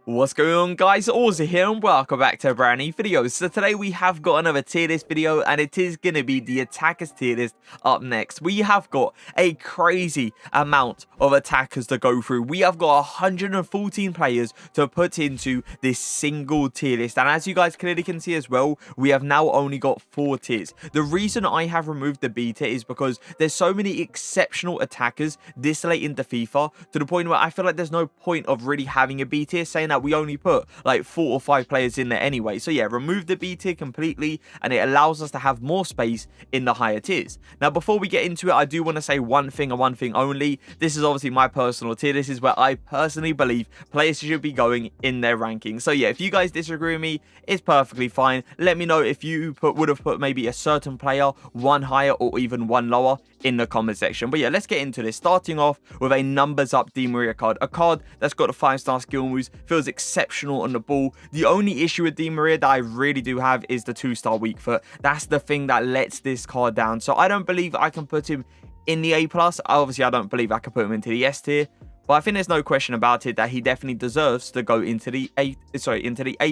What's going on, guys? Auzio here and welcome back to a brand new video. So today we have got another tier list video and it is going to be the attackers tier list up next. We have got a crazy amount of attackers to go through. We have got 114 players to put into this single tier list, and as you guys clearly can see as well, we have now only got 4 tiers. The reason I have removed the B tier is because there's so many exceptional attackers this late into FIFA to the point where I feel like there's no point of really having a B tier, saying that we only put like 4 or 5 players in there anyway. So yeah, remove the B tier completely and it allows us to have more space in the higher tiers. Now before we get into it, I do want to say one thing and one thing only. This is obviously my personal tier. This is where I personally believe players should be going in their rankings. So yeah, if you guys disagree with me, it's perfectly fine. Let me know if you would have put maybe a certain player one higher or even one lower in the comment section. But yeah, let's get into this, starting off with a numbers up Di Maria card, a card that's got a 5-star skill moves, feels exceptional on the ball. The only issue with Di Maria that I really do have is the 2-star weak foot. That's the thing that lets this card down. So I don't believe I can put him in the A+. Obviously I don't believe I can put him into the S tier, but I think there's no question about it that he definitely deserves to go into the A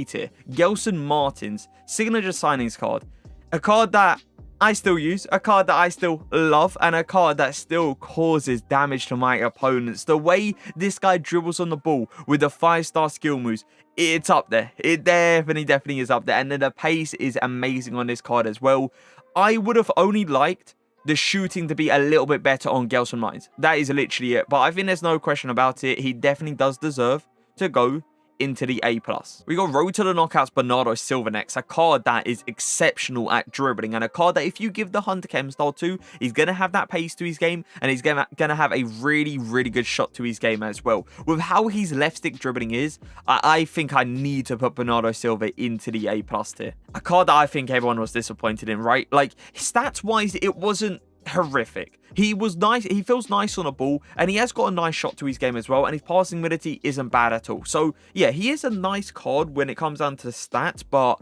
tier. Gelson Martin's signature signings card, a card that I still use, a card that I still love, and a card that still causes damage to my opponents. The way this guy dribbles on the ball with the 5-star skill moves, it's up there. It definitely is up there. And then the pace is amazing on this card as well. I would have only liked the shooting to be a little bit better on Gelson Martins. That is literally it. But I think there's no question about it. He definitely does deserve to go into the A+. We got Road to the Knockouts Bernardo Silva next, a card that is exceptional at dribbling, and a card that if you give the Hunter Chem style to, he's going to have that pace to his game, and he's going to have a really good shot to his game as well. With how his left stick dribbling is, I think I need to put Bernardo Silva into the A+ tier. A card that I think everyone was disappointed in, right? Like, stats wise, it wasn't horrific. He was nice, he feels nice on a ball, and he has got a nice shot to his game as well, and his passing ability isn't bad at all. So yeah, he is a nice card when it comes down to stats, but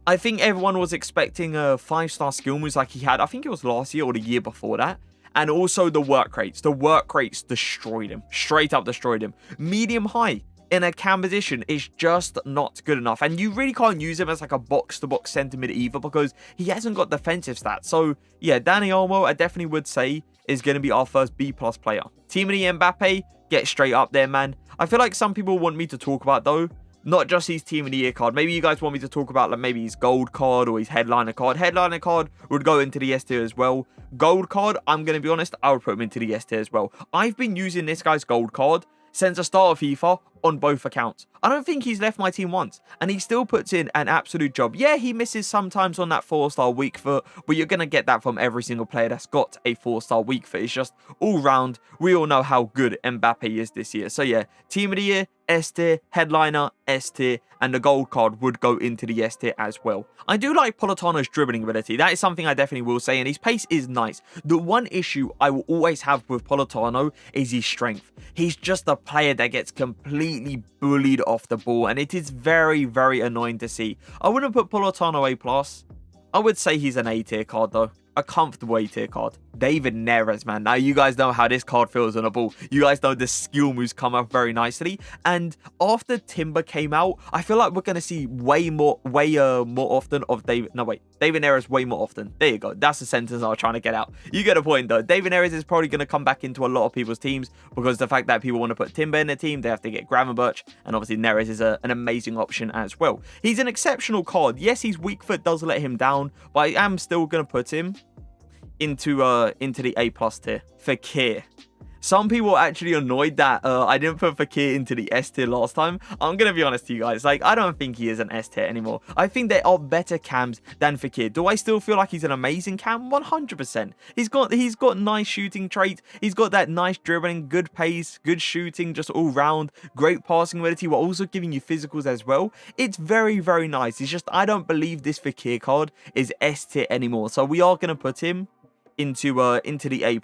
I think everyone was expecting a 5-star skill moves like he had, I think it was last year or the year before that. And also the work rates. The work rates destroyed him. Straight up destroyed him. Medium high in a cam position is just not good enough, and you really can't use him as like a box-to-box centre mid either because he hasn't got defensive stats. So yeah, Dani Olmo I definitely would say is going to be our first B+ player. Team of the Mbappe, get straight up there, man. I feel like some people want me to talk about, though, not just his Team of the Year card. Maybe you guys want me to talk about like maybe his gold card or his headliner card. Headliner card would go into the S tier as well. Gold card, I'm going to be honest, I would put him into the S tier as well. I've been using this guy's gold card since the start of FIFA on both accounts. I don't think he's left my team once, and he still puts in an absolute job. Yeah, he misses sometimes on that 4-star weak foot, but you're going to get that from every single player that's got a 4-star weak foot. It's just all round. We all know how good Mbappe is this year. So yeah, Team of the Year, S tier, headliner, S tier, and the gold card would go into the S tier as well. I do like Politano's dribbling ability. That is something I definitely will say, and his pace is nice. The one issue I will always have with Politano is his strength. He's just a player that gets completely bullied off the ball, and it is very annoying to see. I wouldn't put Politano A+. I would say he's an A tier card though. A comfortable A tier card. David Neres, man. Now you guys know how this card feels on a ball. You guys know the skill moves come up very nicely. And after Timber came out, I feel like we're going to see way more often of David Neres way more often. There you go. That's the sentence I was trying to get out. You get a point though. David Neres is probably going to come back into a lot of people's teams because the fact that people want to put Timber in their team, they have to get Gravenberch, and obviously Neres is an amazing option as well. He's an exceptional card. Yes, his weak foot does let him down, but I am still going to put him into the A+ tier. Fekir. Some people are actually annoyed that I didn't put Fekir into the S tier last time. I'm going to be honest to you guys. Like, I don't think he is an S tier anymore. I think there are better cams than Fekir. Do I still feel like he's an amazing cam? 100%. He's got nice shooting traits. He's got that nice dribbling, good pace, good shooting, just all round, great passing ability while also giving you physicals as well. It's very nice. It's just I don't believe this Fekir card is S tier anymore. So we are going to put him into the A+.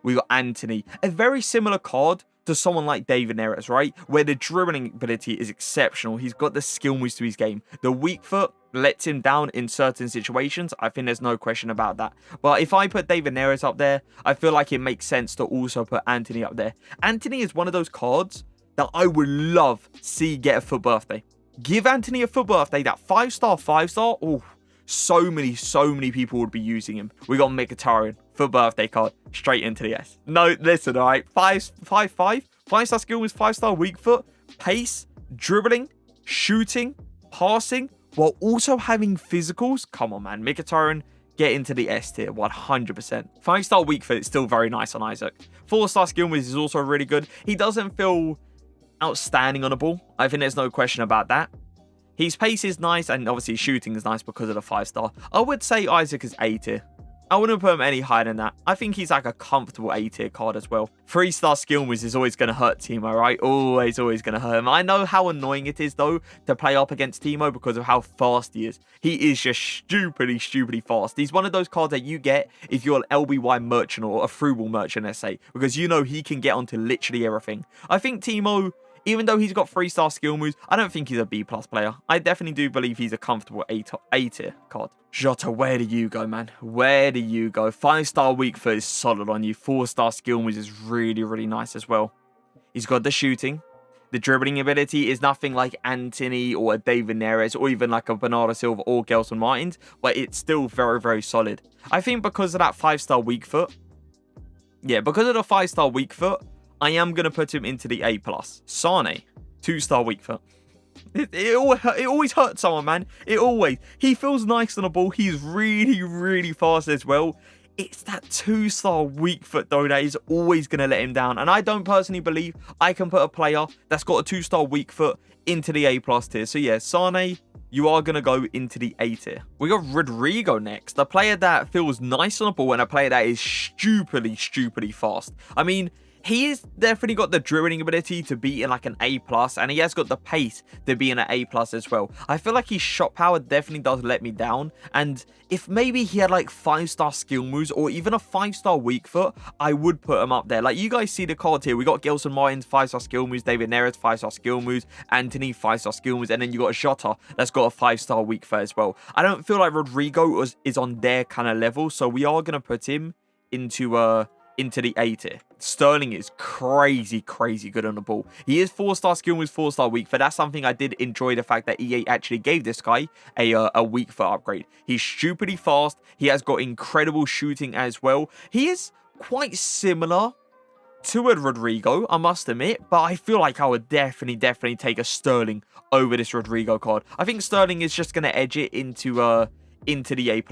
We got Anthony, a very similar card to someone like David Neres, right? Where the dribbling ability is exceptional. He's got the skill moves to his game. The weak foot lets him down in certain situations. I think there's no question about that. But if I put David Neres up there, I feel like it makes sense to also put Anthony up there. Anthony is one of those cards that I would love to see get a FUT birthday. Give Anthony a FUT birthday, that 5-star, 5-star. Oh, so many people would be using him. We got Mkhitaryan, FUT birthday card, straight into the S. No, listen, all right. 5-star skill was 5-star weak foot, pace, dribbling, shooting, passing, while also having physicals. Come on, man. Mkhitaryan, get into the S tier, 100%. 5-star weak foot is still very nice on Isaac. 4-star skill moves is also really good. He doesn't feel outstanding on the ball. I think there's no question about that. His pace is nice, and obviously his shooting is nice because of the 5-star. I would say Isaac is A tier. I wouldn't put him any higher than that. I think he's like a comfortable A tier card as well. 3-star skill moves is always going to hurt Timo, right? Always going to hurt him. I know how annoying it is, though, to play up against Timo because of how fast he is. He is just stupidly fast. He's one of those cards that you get if you're an LBY merchant or a frugal merchant, let's say, because you know he can get onto literally everything. I think Timo, even though he's got 3-star skill moves, I don't think he's a B+ player. I definitely do believe he's a comfortable A tier card. Jota, where do you go, man? Where do you go? 5-star weak foot is solid on you. 4-star skill moves is really nice as well. He's got the shooting. The dribbling ability is nothing like Anthony or a David Neres or even like a Bernardo Silva or Gelson Martins, but it's still very solid. I think because of that 5-star weak foot, yeah, because of the 5-star weak foot, I am going to put him into the A+. Sane, 2-star weak foot. It always hurts someone, man. It always. He feels nice on the ball. He's really fast as well. It's that 2-star weak foot, though, that is always going to let him down. And I don't personally believe I can put a player that's got a 2-star weak foot into the A+ tier. So, yeah, Sane, you are going to go into the A tier. We got Rodrigo next. A player that feels nice on the ball and a player that is stupidly fast. I mean, he has definitely got the dribbling ability to be in like an A+, and he has got the pace to be in an A+ as well. I feel like his shot power definitely does let me down, and if maybe he had like 5-star skill moves or even a 5-star weak foot, I would put him up there. Like, you guys see the card here. We got Gelson Martins, 5-star skill moves, David Neres, 5-star skill moves, Anthony, 5-star skill moves, and then you got Jota that's got a 5-star weak foot as well. I don't feel like Rodrigo is on their kind of level, so we are going to put him into the A tier. Sterling is crazy good on the ball. He is 4-star skill moves, 4-star weak foot. That's something I did enjoy, the fact that EA actually gave this guy a weak foot upgrade. He's stupidly fast. He has got incredible shooting as well. He is quite similar to a Rodrigo, I must admit, but I feel like I would definitely take a Sterling over this Rodrigo card. I think Sterling is just going to edge it into the A+.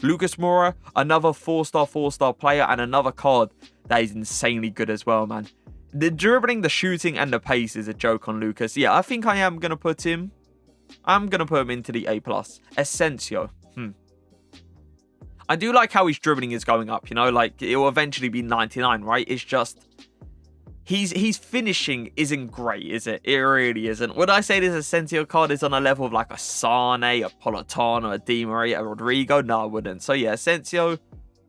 Lucas Moura, another 4-star player and another card that is insanely good as well, man. The dribbling, the shooting, and the pace is a joke on Lucas. Yeah, I think I am going to put him... I'm going to put him into the A+. Asensio. I do like how his dribbling is going up, you know? Like, it will eventually be 99, right? It's just... His finishing isn't great, is it? It really isn't. Would I say this Asensio card is on a level of like a Sane, a Politano, a Di Maria, a Rodrigo? No, I wouldn't. So yeah, Asensio,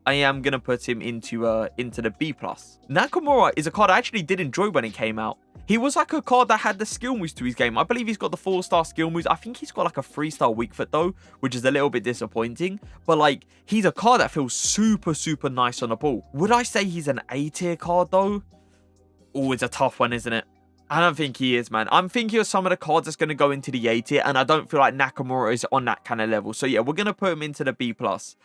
I am going to put him into the B+. Nakamura is a card I actually did enjoy when it came out. He was like a card that had the skill moves to his game. I believe he's got the 4-star skill moves. I think he's got like a 3-star weak foot though, which is a little bit disappointing. But like, he's a card that feels super nice on the ball. Would I say he's an A tier card though? Oh, it's a tough one, isn't it? I don't think he is, man. I'm thinking of some of the cards that's going to go into the A tier, and I don't feel like Nakamura is on that kind of level. So yeah, we're going to put him into the B+.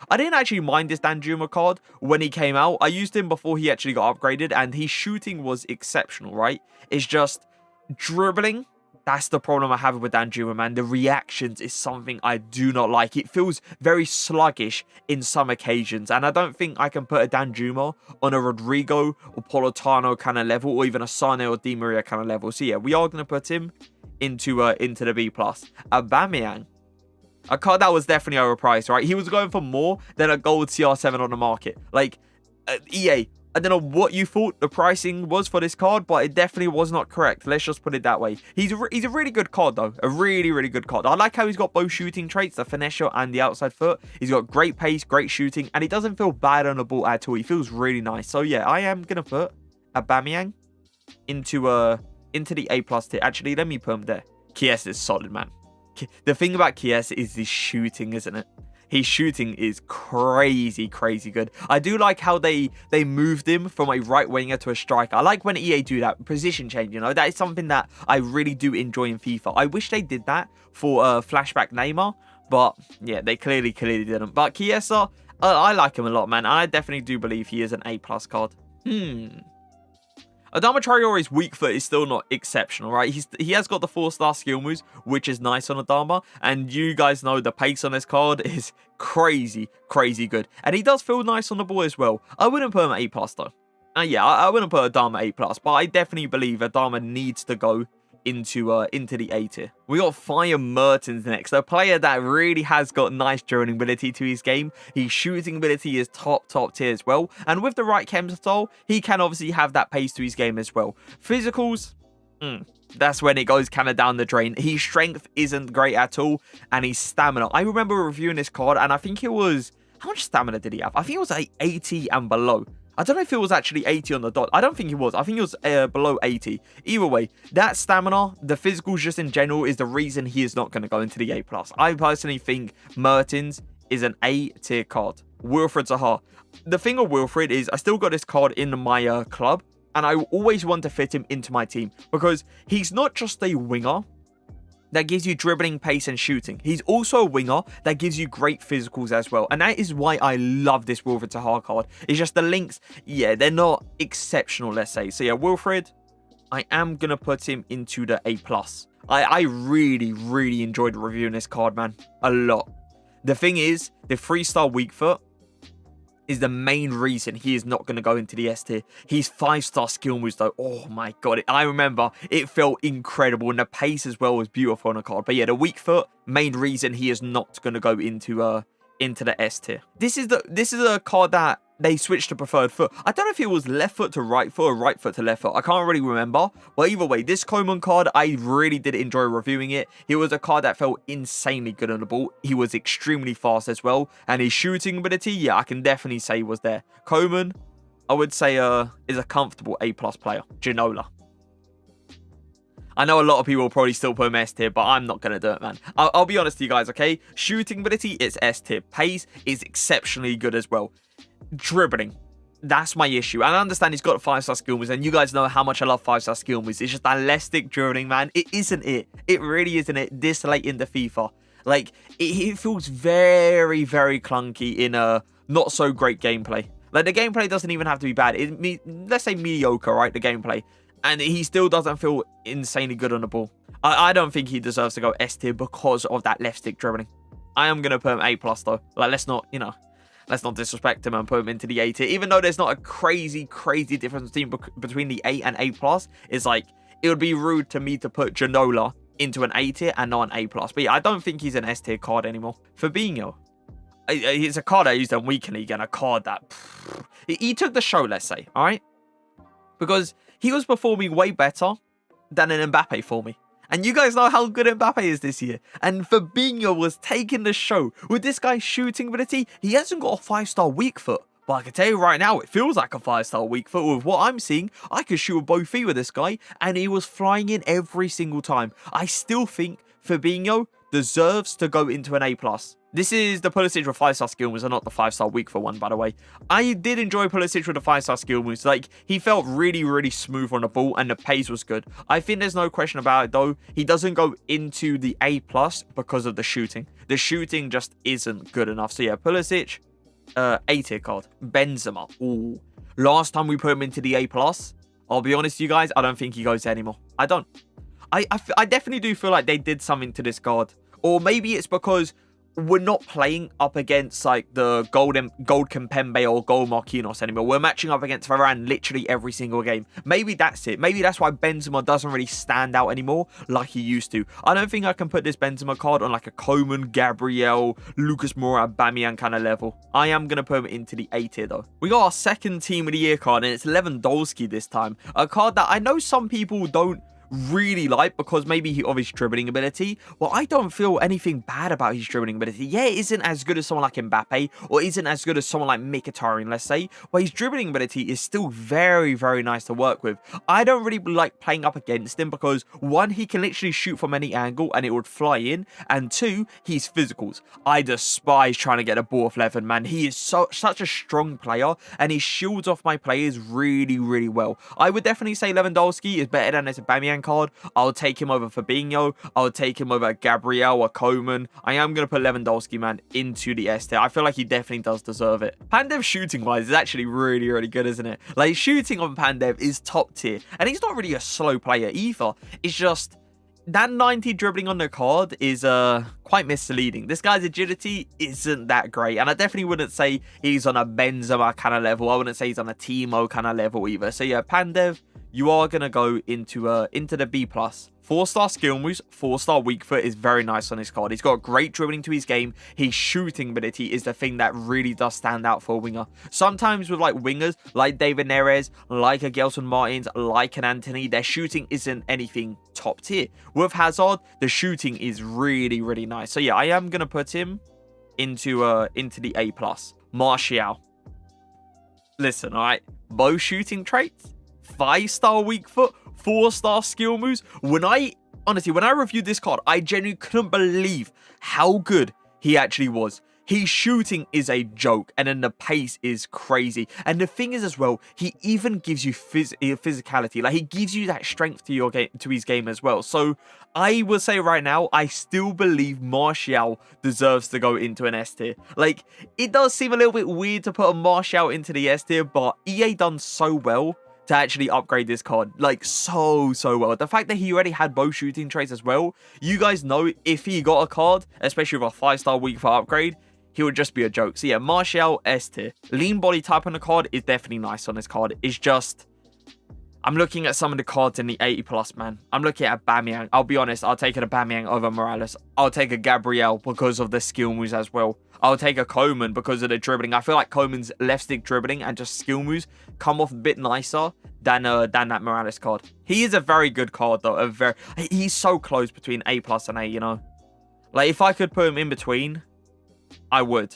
I didn't actually mind this Danjuma card when he came out. I used him before he actually got upgraded, and his shooting was exceptional, right? It's just dribbling. That's the problem I have with Danjuma, man. The reactions is something I do not like. It feels very sluggish in some occasions. And I don't think I can put a Danjuma on a Rodrigo or Politano kind of level, or even a Sane or Di Maria kind of level. So yeah, we are going to put him into the B+. Aubameyang. A card that was definitely overpriced, right? He was going for more than a gold CR7 on the market. Like, EA, I don't know what you thought the pricing was for this card, but it definitely was not correct. Let's just put it that way. He's a really good card, though. A really good card. I like how he's got both shooting traits, the finesse shot and the outside foot. He's got great pace, great shooting, and he doesn't feel bad on the ball at all. He feels really nice. So, yeah, I am going to put Aubameyang into the A+ tier. Actually, let me put him there. Chiesa is solid, man. The thing about Chiesa is his shooting, isn't it? his shooting is crazy good. I do like how they moved him from a right winger to a striker. I like when EA do that position change, you know. That is something that I really do enjoy in FIFA. I wish they did that for flashback Neymar, but yeah, they clearly didn't. But Chiesa, I like him a lot, man. I definitely do believe he is an A+ card. Adama Traore's weak foot is still not exceptional, right? He has got the 4-star skill moves, which is nice on Adama. And you guys know the pace on this card is crazy good. And he does feel nice on the ball as well. I wouldn't put him at A+ though. Yeah, I wouldn't put Adama A+, but I definitely believe Adama needs to go into the A tier. We got Fire Mertens next, a player that really has got nice dribbling ability to his game. His shooting ability is top tier as well, and with the right chem style, he can obviously have that pace to his game as well. Physicals, that's when it goes kind of down the drain. His strength isn't great at all, and his stamina. I remember reviewing this card, and I think it was, how much stamina did he have? I think it was like 80 and below. I don't know if it was actually 80 on the dot. I don't think it was. I think it was below 80. Either way, that stamina, the physicals just in general, is the reason he is not going to go into the A+. I personally think Mertens is an A tier card. Wilfried Zaha. The thing of Wilfried is I still got this card in my club, and I always want to fit him into my team because he's not just a winger that gives you dribbling, pace, and shooting. He's also a winger that gives you great physicals as well. And that is why I love this Wilfried Zaha card. It's just the links, yeah, they're not exceptional, let's say. So yeah, Wilfried, I am going to put him into the A+. I really enjoyed reviewing this card, man. A lot. The thing is, the 3-star weak foot is the main reason he is not going to go into the S tier. His 5-star skill moves though, oh my god, I remember it felt incredible, and the pace as well was beautiful on the card. But yeah, the weak foot, main reason he is not going to go into the S tier. This is a card that they switched to preferred foot. I don't know if it was left foot to right foot or right foot to left foot. I can't really remember. But either way, this Coleman card, I really did enjoy reviewing it. It was a card that felt insanely good on the ball. He was extremely fast as well. And his shooting ability, yeah, I can definitely say was there. Coleman, I would say is a comfortable A+ player. Ginola. I know a lot of people will probably still put him S tier, but I'm not going to do it, man. I'll be honest with you guys, okay? Shooting ability, it's S tier. Pace is exceptionally good as well. Dribbling, that's my issue. And I understand he's got 5-star skill moves, and you guys know how much I love 5-star skill moves. It's just elastic dribbling, man. It isn't it. It really isn't it this late in the FIFA. Like, it feels very clunky in a not so great gameplay. Like, the gameplay doesn't even have to be bad. Let's say mediocre, right? The gameplay. And he still doesn't feel insanely good on the ball. I don't think he deserves to go S tier because of that left stick dribbling. I am going to put him A+ though. Like, let's not disrespect him and put him into the A tier. Even though there's not a crazy difference between the A and A+, it's like, it would be rude to me to put Ginola into an A tier and not an A+. But yeah, I don't think he's an S tier card anymore. Fabinho, it's a card I used on Weekend League, and a card that he took the show, let's say, all right? Because he was performing way better than an Mbappe for me. And you guys know how good Mbappe is this year. And Fabinho was taking the show. With this guy's shooting ability, he hasn't got a 5-star weak foot. But I can tell you right now, it feels like a 5-star weak foot. With what I'm seeing, I could shoot with both feet with this guy, and he was flying in every single time. I still think Fabinho deserves to go into an A+. This is the Pulisic with 5-star skill moves and not the 5-star weak foot one, by the way. I did enjoy Pulisic with the 5-star skill moves. Like, he felt really smooth on the ball, and the pace was good. I think there's no question about it, though. He doesn't go into the A+ because of the shooting. The shooting just isn't good enough. So yeah, Pulisic, A tier card. Benzema. Ooh. Last time we put him into the A+, I'll be honest with you guys, I don't think he goes there anymore. I don't. I definitely do feel like they did something to this card. Or maybe it's because we're not playing up against like the Gold Kimpembe or Gold Marquinhos anymore. We're matching up against Varane literally every single game. Maybe that's it. Maybe that's why Benzema doesn't really stand out anymore like he used to. I don't think I can put this Benzema card on like a Coman, Gabriel, Lucas Moura, Aubameyang kind of level. I am going to put him into the A tier though. We got our second team of the year card, and it's Lewandowski this time. A card that I know some people don't really like because maybe of his dribbling ability. Well, I don't feel anything bad about his dribbling ability. Yeah, it isn't as good as someone like Mbappe or isn't as good as someone like Mkhitaryan, let's say, but his dribbling ability is still very, very nice to work with. I don't really like playing up against him because one, he can literally shoot from any angle and it would fly in, and two, he's physicals. I despise trying to get a ball off Levin, man. He is such a strong player and he shields off my players really, really well. I would definitely say Lewandowski is better than this Aubameyang card. I'll take him over Fabinho. I'll take him over Gabriel or Coman. I am going to put Lewandowski, man, into the S tier. I feel like he definitely does deserve it. Pandev shooting-wise is actually really, really good, isn't it? Like, shooting on Pandev is top tier. And he's not really a slow player either. It's just that 90 dribbling on the card is quite misleading. This guy's agility isn't that great, and I definitely wouldn't say he's on a Benzema kind of level. I wouldn't say he's on a Timo kind of level either. So yeah, Pandev, you are gonna go into the B+. 4-star skill moves, 4-star weak foot is very nice on this card. He's got great dribbling to his game. His shooting ability is the thing that really does stand out for a winger. Sometimes with like wingers, like David Neres, like a Gelson Martins, like an Anthony, their shooting isn't anything top tier. With Hazard, the shooting is really, really nice. So yeah, I am gonna put him into the A+. Martial. Listen, all right, both shooting traits, 5-star weak foot, 4-star skill moves. Honestly, when I reviewed this card, I genuinely couldn't believe how good he actually was. His shooting is a joke, and then the pace is crazy. And the thing is as well, he even gives you physicality. Like, he gives you that strength to your game, to his game as well. So I will say right now, I still believe Martial deserves to go into an S tier. Like, it does seem a little bit weird to put a Martial into the S tier, but EA done so well to actually upgrade this card, like so well. The fact that he already had both shooting traits as well, you guys know if he got a card, especially with a 5-star weak foot upgrade, he would just be a joke. So yeah, Martial, S tier. Lean body type on the card is definitely nice on this card. It's just, I'm looking at some of the cards in the 80+, man. I'm looking at Aubameyang. I'll be honest, I'll take an Aubameyang over Morales. I'll take a Gabriel because of the skill moves as well. I'll take a Coman because of the dribbling. I feel like Coman's left stick dribbling and just skill moves come off a bit nicer than that Morales card. He is a very good card though. He's so close between A+ and A, you know. Like, if I could put him in between, I would.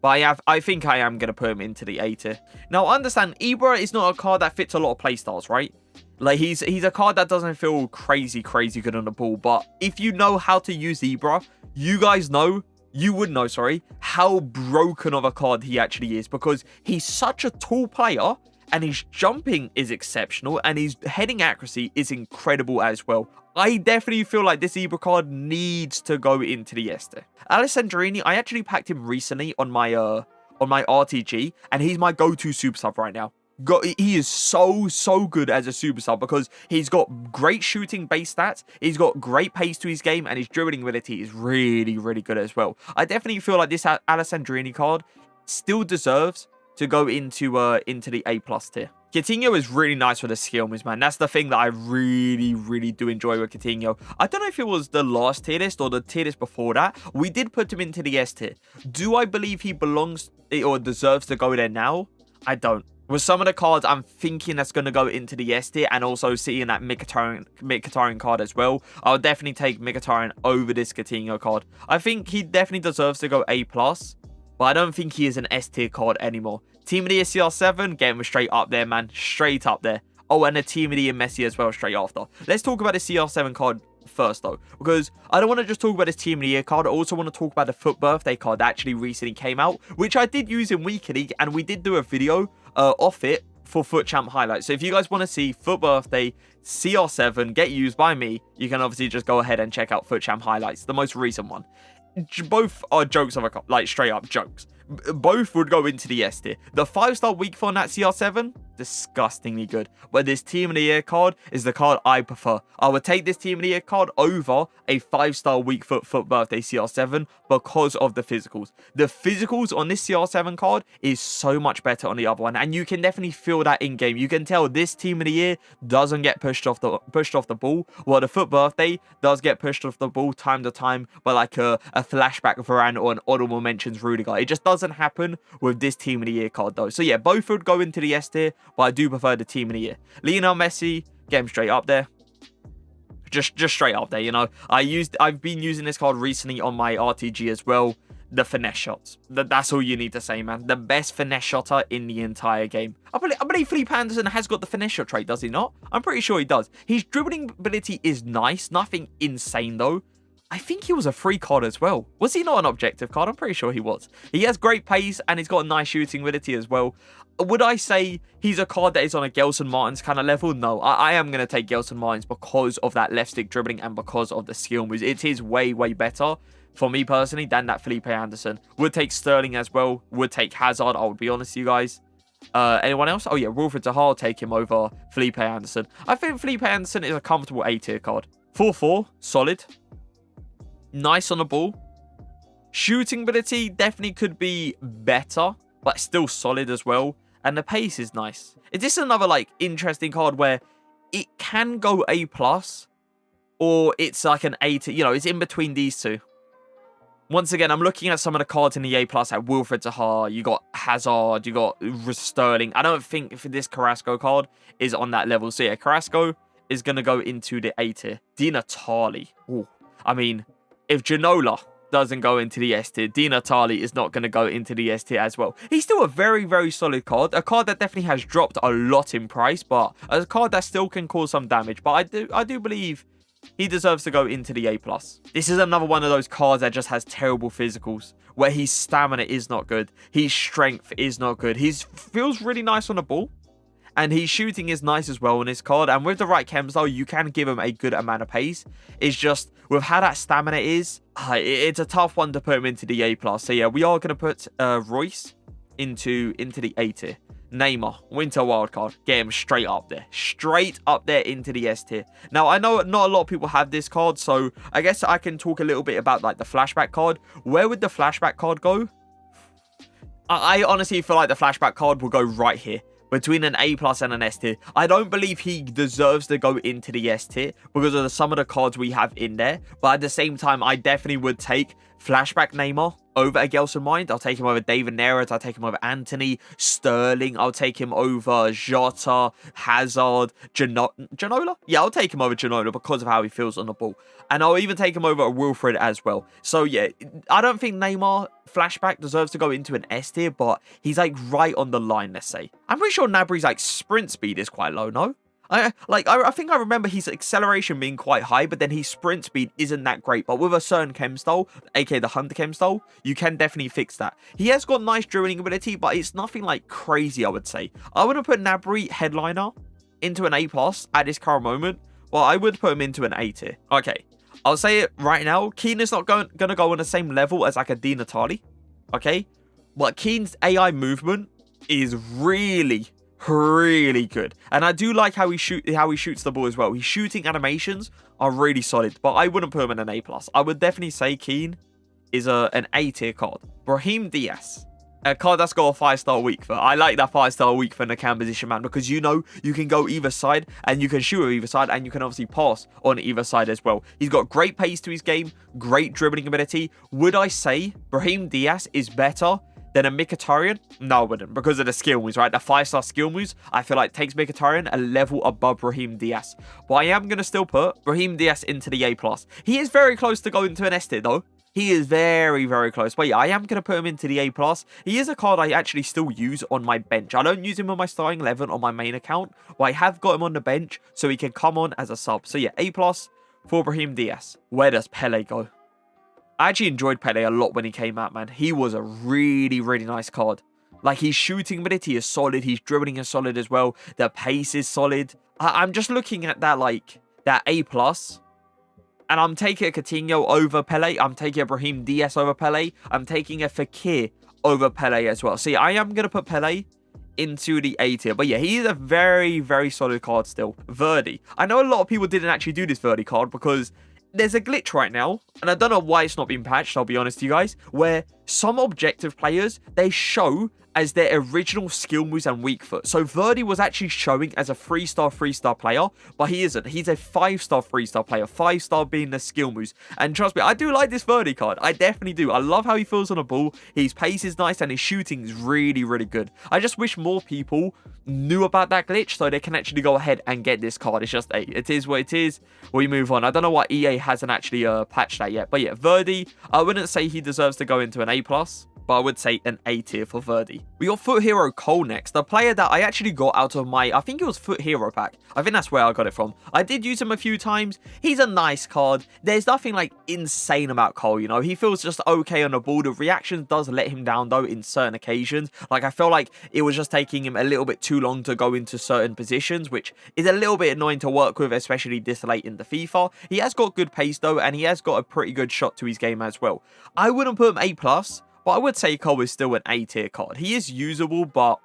But I think I am going to put him into the A tier. Now, understand, Ibra is not a card that fits a lot of playstyles, right? Like, he's a card that doesn't feel crazy good on the ball. But if you know how to use Ibra, you would know, how broken of a card he actually is, because he's such a tall player and his jumping is exceptional and his heading accuracy is incredible as well. I definitely feel like this Ibra card needs to go into the S tier. Alessandrini, I actually packed him recently on my RTG, and he's my go-to super sub right now. He is so good as a super sub because he's got great shooting base stats, he's got great pace to his game, and his dribbling ability is really good as well. I definitely feel like this Alessandrini card still deserves to go into the A+ tier. Coutinho is really nice with the skill moves, man. That's the thing that I really do enjoy with Coutinho. I don't know if it was the last tier list or the tier list before that. We did put him into the S tier. Do I believe he belongs or deserves to go there now? I don't. With some of the cards, I'm thinking that's going to go into the S tier, and also seeing that Mkhitaryan card as well. I'll definitely take Mkhitaryan over this Coutinho card. I think he definitely deserves to go A+, but I don't think he is an S tier card anymore. Team of the Year CR7, get him straight up there, man. Straight up there. Oh, and a Team of the Year Messi as well straight after. Let's talk about the CR7 card first, though, because I don't want to just talk about this Team of the Year card. I also want to talk about the FUT birthday card that actually recently came out, which I did use in Weekly League, and we did do a video off it for FUT Champ highlights. So if you guys want to see FUT birthday CR7 get used by me, you can obviously just go ahead and check out FUT Champ highlights, the most recent one. Both are jokes of a card, like straight up jokes. Both would go into the S tier. The 5-star weak for that CR7, disgustingly good. But this Team of the Year card is the card I prefer. I would take this Team of the Year card over a 5-star weak foot birthday CR7 because of the physicals. The physicals on this CR7 card is so much better on the other one, and you can definitely feel that in game. You can tell this Team of the Year doesn't get pushed off the ball, while the FUT birthday does get pushed off the ball time to time by like a flashback Varane or an honorable mentions Rudiger. It just doesn't happen with this Team of the Year card though. So yeah, both would go into the S tier, but I do prefer the Team of the Year. Lionel Messi, get him straight up there. just straight up there, you know. I've been using this card recently on my RTG as well. The finesse shots. That's all you need to say, man. The best finesse shotter in the entire game. I believe Felipe Anderson has got the finesse shot trait, does he not? I'm pretty sure he does. His dribbling ability is nice. Nothing insane, though. I think he was a free card as well. Was he not an objective card? I'm pretty sure he was. He has great pace, and he's got a nice shooting ability as well. Would I say he's a card that is on a Gelson Martins kind of level? No, I am going to take Gelson Martins because of that left stick dribbling and because of the skill moves. It is way, way better for me personally than that Felipe Anderson. Would take Sterling as well. Would take Hazard, I would be honest with you guys. Anyone else? Oh yeah, Wilfred Zaha, I'll take him over Felipe Anderson. I think Felipe Anderson is a comfortable A tier card. 4-4, solid. Nice on the ball. Shooting ability definitely could be better, but still solid as well. And the pace is nice. Is this another like interesting card where it can go A+, or it's like an A tier, you know, it's in between these two. Once again, I'm looking at some of the cards in the A+, like Wilfred Zaha, you got Hazard, you got Sterling. I don't think this Carrasco card is on that level. So yeah, Carrasco is going to go into the A tier. Di Natale. Ooh. I mean, if Ginola doesn't go into the S tier, Di Natale is not going to go into the S tier as well. He's still a very, very solid card. A card that definitely has dropped a lot in price, but a card that still can cause some damage. But I do believe he deserves to go into the A+. This is another one of those cards that just has terrible physicals, where his stamina is not good, his strength is not good. He feels really nice on the ball, and his shooting is nice as well on this card. And with the right chem style, you can give him a good amount of pace. It's just, with how that stamina is, it's a tough one to put him into the A+. So yeah, we are going to put Royce into the A tier. Neymar, winter wildcard, get him straight up there into the S tier. Now, I know not a lot of people have this card, so I guess I can talk a little bit about like the flashback card. Where would the flashback card go? I honestly feel like the flashback card will go right here, between an A+ and an S tier. I don't believe he deserves to go into the S tier because of some of the cards we have in there, but at the same time, I definitely would take flashback Neymar over a Gelson Mind. I'll take him over David Neres. I'll take him over Anthony, Sterling. I'll take him over Jota, Hazard, Ginola. Yeah, I'll take him over Ginola because of how he feels on the ball. And I'll even take him over Wilfred as well. So yeah, I don't think Neymar flashback deserves to go into an S tier, but he's like right on the line, let's say. I'm pretty sure Gnabry's like sprint speed is quite low, no? I think I remember his acceleration being quite high, but then his sprint speed isn't that great. But with a certain chem style, aka the Hunter chem style, you can definitely fix that. He has got nice dribbling ability, but it's nothing like crazy, I would say. I wouldn't put Gnabry headliner into an A+ at this current moment. Well, I would put him into an A tier. Okay, I'll say it right now. Keane is not going to go on the same level as like a Di Natale. Okay, but Keane's AI movement is really good, and I do like how he shoots the ball as well. His shooting animations are really solid, but I wouldn't put him in an A+. I would definitely say Keane is an A tier card. Brahim Diaz, a card that's got a 5-star weak foot. I like that 5-star weak foot in the cam position, man, because you know you can go either side and you can shoot on either side, and you can obviously pass on either side as well. He's got great pace to his game, great dribbling ability. Would I say Brahim Diaz is better than a Mkhitaryan? No, I wouldn't, because of the skill moves, right? The 5-star skill moves, I feel like takes Mkhitaryan a level above Brahim Diaz. But I am going to still put Brahim Diaz into the A+. He is very close to going to an S tier, though. He is very, very close. But yeah, I am going to put him into the A+. He is a card I actually still use on my bench. I don't use him on my starting 11 on my main account, but I have got him on the bench so he can come on as a sub. So yeah, A+ for Brahim Diaz. Where does Pele go? I actually enjoyed Pele a lot when he came out, man. He was a really, really nice card. Like, his shooting ability is solid. His dribbling is solid as well. The pace is solid. I'm just looking at that, like, that A+. And I'm taking a Coutinho over Pele. I'm taking a Brahim Diaz over Pele. I'm taking a Fekir over Pele as well. See, I am going to put Pele into the A tier. But yeah, he is a very, very solid card still. Verdi. I know a lot of people didn't actually do this Verdi card because there's a glitch right now, and I don't know why it's not been patched, I'll be honest to you guys, where some objective players, they show as their original skill moves and weak foot. So Verdi was actually showing as a 3-star player, but he isn't. He's a 5-star 3-star player, 5-star being the skill moves. And trust me, I do like this Verdi card. I definitely do. I love how he feels on the ball. His pace is nice and his shooting is really, really good. I just wish more people knew about that glitch so they can actually go ahead and get this card. It's just, hey, it is what it is. We move on. I don't know why EA hasn't actually patched that yet. But yeah, Verdi, I wouldn't say he deserves to go into an A+, but I would say an A tier for Verdi. We got Foot Hero Cole next, a player that I actually got out of my, I think it was Foot Hero pack. I think that's where I got it from. I did use him a few times. He's a nice card. There's nothing like insane about Cole, you know. He feels just okay on the ball. The reaction does let him down though in certain occasions. Like I feel like it was just taking him a little bit too long to go into certain positions, which is a little bit annoying to work with, especially this late in the FIFA. He has got good pace though, and he has got a pretty good shot to his game as well. I wouldn't put him A+, but I would say Cole is still an A tier card. He is usable, but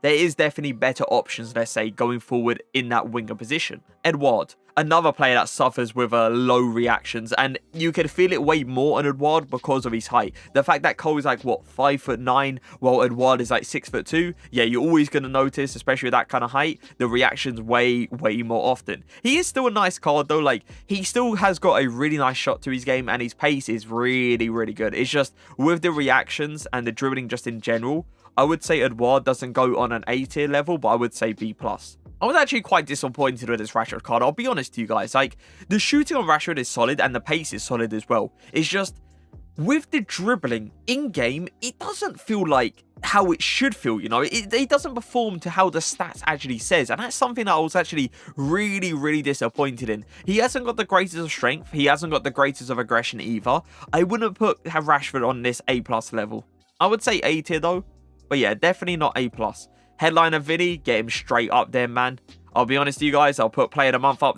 there is definitely better options, let's say, going forward in that winger position. Edouard, another player that suffers with low reactions, and you can feel it way more on Edouard because of his height. The fact that Cole is like, what, 5'9", while Edouard is like 6'2", yeah, you're always going to notice, especially with that kind of height, the reactions way more often. He is still a nice card though, like, he still has got a really nice shot to his game, and his pace is really, really good. It's just, with the reactions and the dribbling just in general, I would say Edouard doesn't go on an A tier level, but I would say B+. I was actually quite disappointed with this Rashford card. I'll be honest to you guys. Like, the shooting on Rashford is solid and the pace is solid as well. It's just, with the dribbling in-game, it doesn't feel like how it should feel, you know. It doesn't perform to how the stats actually says, and that's something that I was actually really disappointed in. He hasn't got the greatest of strength. He hasn't got the greatest of aggression either. I wouldn't have Rashford on this A+ level. I would say A tier though. But yeah, definitely not A+. Headliner Vinny, get him straight up there, man. I'll be honest with you guys, I'll put Player of the Month up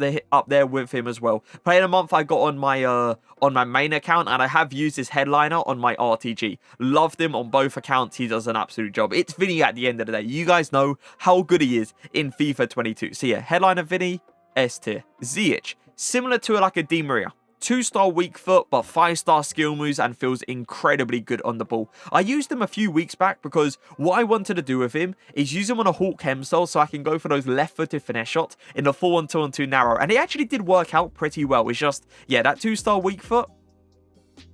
there with him as well. Player of the Month I got on my main account, and I have used his headliner on my RTG. Loved him on both accounts. He does an absolute job. It's Vinny at the end of the day. You guys know how good he is in FIFA 22. So yeah, Headliner Vinny, S tier. Ziyech, similar to like a Di Maria. 2-star weak foot, but 5-star skill moves and feels incredibly good on the ball. I used him a few weeks back because what I wanted to do with him is use him on a Hawk Hem style so I can go for those left-footed finesse shots in the 4-1-2-on-2 narrow. And it actually did work out pretty well. It's just, yeah, that 2-star weak foot,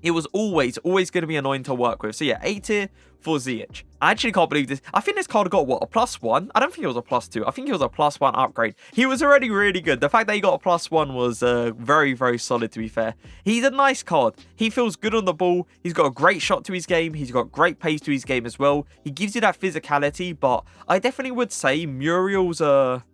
it was always going to be annoying to work with. So yeah, A tier for Ziyech. I actually can't believe this. I think this card got, what, a +1? I don't think it was a +2. I think it was a +1 upgrade. He was already really good. The fact that he got a +1 was very solid, to be fair. He's a nice card. He feels good on the ball. He's got a great shot to his game. He's got great pace to his game as well. He gives you that physicality, but I definitely would say Muriel's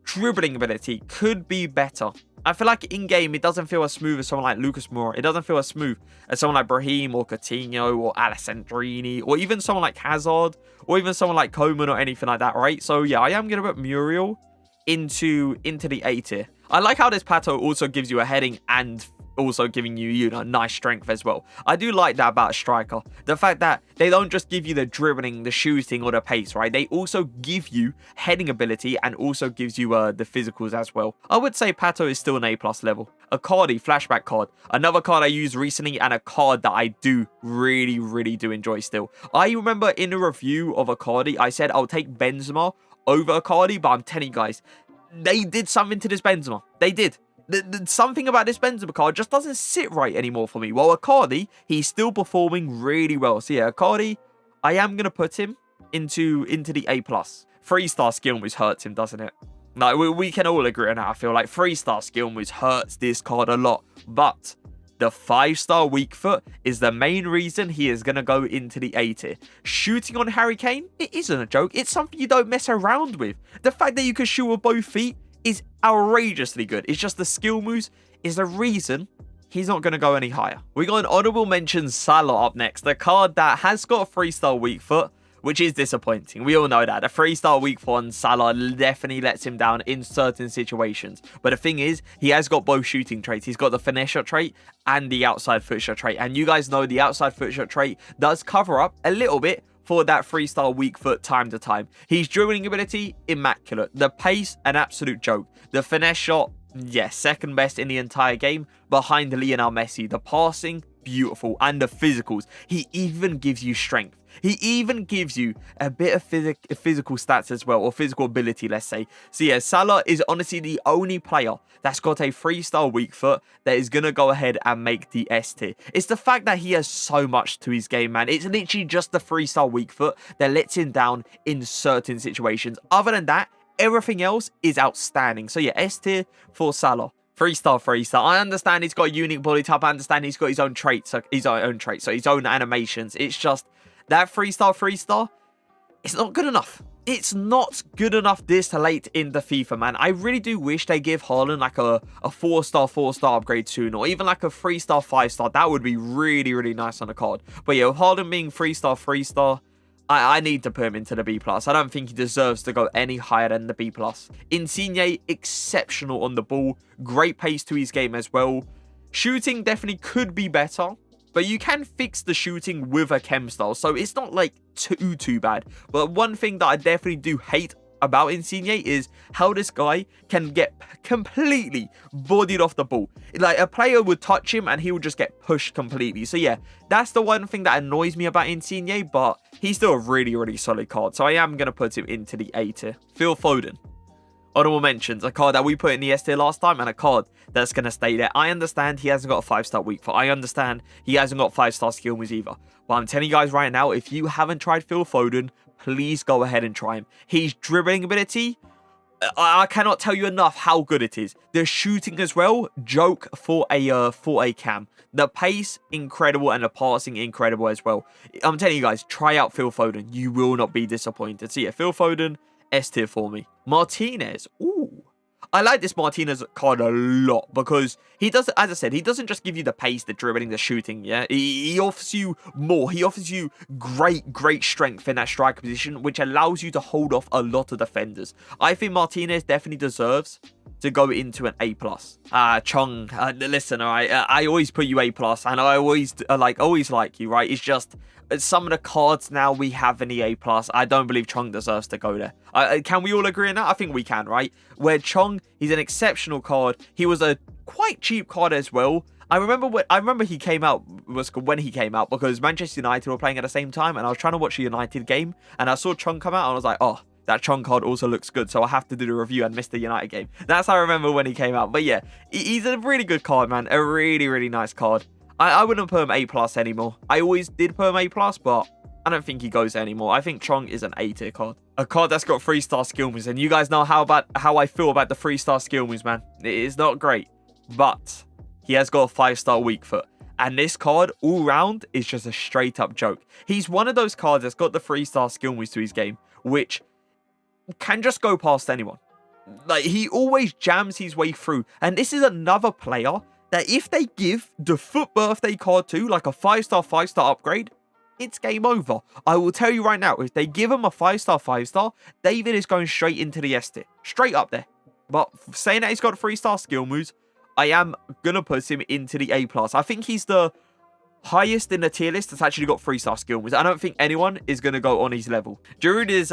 dribbling ability could be better. I feel like in-game, it doesn't feel as smooth as someone like Lucas Mohr. It doesn't feel as smooth as someone like Brahim or Coutinho or Alessandrini or even someone like Hazard or even someone like Coman or anything like that, right? So yeah, I am going to put Muriel into the A tier. I like how this Pato also gives you a heading and also giving you, you know, nice strength as well. I do like that about a striker. The fact that they don't just give you the dribbling, the shooting, or the pace, right? They also give you heading ability and also gives you the physicals as well. I would say Pato is still an A+ level. A Cardi flashback card. Another card I used recently and a card that I do really do enjoy still. I remember in a review of a Cardi, I said I'll take Benzema over a Cardi, but I'm telling you guys, they did something to this Benzema. They did. Something about this Benzema card just doesn't sit right anymore for me. While Icardi, he's still performing really well. So yeah, Icardi, I am going to put him into the A+. 3-star skill moves hurts him, doesn't it? No, we can all agree on that. I feel like 3-star skill moves hurts this card a lot. But the 5-star weak foot is the main reason he is going to go into the A tier. Shooting on Harry Kane, it isn't a joke. It's something you don't mess around with. The fact that you can shoot with both feet is outrageously good. It's just the skill moves is the reason he's not going to go any higher. We got an honorable mention Salah up next. The card that has got a 3-star weak foot, which is disappointing. We all know that. The 3-star weak foot on Salah definitely lets him down in certain situations. But the thing is, he has got both shooting traits. He's got the finesse shot trait and the outside foot shot trait. And you guys know the outside foot shot trait does cover up a little bit for that 3-star weak foot time to time. His dribbling ability, immaculate. The pace, an absolute joke. The finesse shot, yes, second best in the entire game behind Lionel Messi. The passing, beautiful. And the physicals, he even gives you strength. He even gives you a bit of physical stats as well, or physical ability, let's say. So yeah, Salah is honestly the only player that's got a 3-star weak foot that is going to go ahead and make the S tier. It's the fact that he has so much to his game, man. It's literally just the 3-star weak foot that lets him down in certain situations. Other than that, everything else is outstanding. So yeah, S tier for Salah. 3-star, 3-star. I understand he's got a unique body type. I understand he's got his own traits, so his own animations. It's just that 3-star, 3-star, it's not good enough. It's not good enough this late in the FIFA, man. I really do wish they give Haaland like a 4-star, 4-star upgrade soon, or even like a 3-star, 5-star. That would be really, really nice on the card. But yeah, with Haaland being 3-star, 3-star, I need to put him into the B+. I don't think he deserves to go any higher than the B+. Insigne, exceptional on the ball. Great pace to his game as well. Shooting definitely could be better, but you can fix the shooting with a chem style, so it's not like too bad. But one thing that I definitely do hate about Insigne is how this guy can get completely bodied off the ball. Like, a player would touch him and he would just get pushed completely. So yeah, that's the one thing that annoys me about Insigne, but he's still a really, really solid card. So I am going to put him into the A tier. Phil Foden. Honorable mentions, a card that we put in the S tier last time, and a card that's going to stay there. I understand he hasn't got a 5-star weak foot. I understand he hasn't got 5-star skill moves either. But I'm telling you guys right now, if you haven't tried Phil Foden, please go ahead and try him. His dribbling ability, I cannot tell you enough how good it is. The shooting as well, joke for a cam. The pace, incredible, and the passing, incredible as well. I'm telling you guys, try out Phil Foden. You will not be disappointed. So yeah, Phil Foden, S tier for me. Martinez. Ooh. I like this Martinez card a lot because he does, as I said, he doesn't just give you the pace, the dribbling, the shooting, yeah? He offers you more. He offers you great strength in that striker position, which allows you to hold off a lot of defenders. I think Martinez definitely deserves to go into an A+. Chung, listen, all right, I always put you A+, and I always like you, right? It's just some of the cards now we have in the A+, I don't believe Chung deserves to go there. Can we all agree on that? I think we can, right? Where Chung, he's an exceptional card. He was a quite cheap card as well. I remember he came out, when he came out, because Manchester United were playing at the same time, and I was trying to watch a United game, and I saw Chung come out, and I was like, oh, that Chung card also looks good, so I have to do the review and miss the United game. That's how I remember when he came out. But yeah, he's a really good card, man. A really, really nice card. I wouldn't put him A+ anymore. I always did put him A+, but I don't think he goes there anymore. I think Chung is an A tier card. A card that's got 3-star skill moves, and you guys know how I feel about the 3-star skill moves, man. It is not great, but he has got a 5-star weak foot. And this card, all round, is just a straight up joke. He's one of those cards that's got the 3-star skill moves to his game, which can just go past anyone. Like, he always jams his way through. And this is another player that if they give the foot birthday card to, like a 5-star, 5-star upgrade, it's game over. I will tell you right now, if they give him a 5-star, 5-star, David is going straight into the S tier. Straight up there. But saying that he's got 3-star skill moves, I am going to put him into the A+. I think he's the highest in the tier list that's actually got 3-star skill moves. I don't think anyone is going to go on his level. Giroud is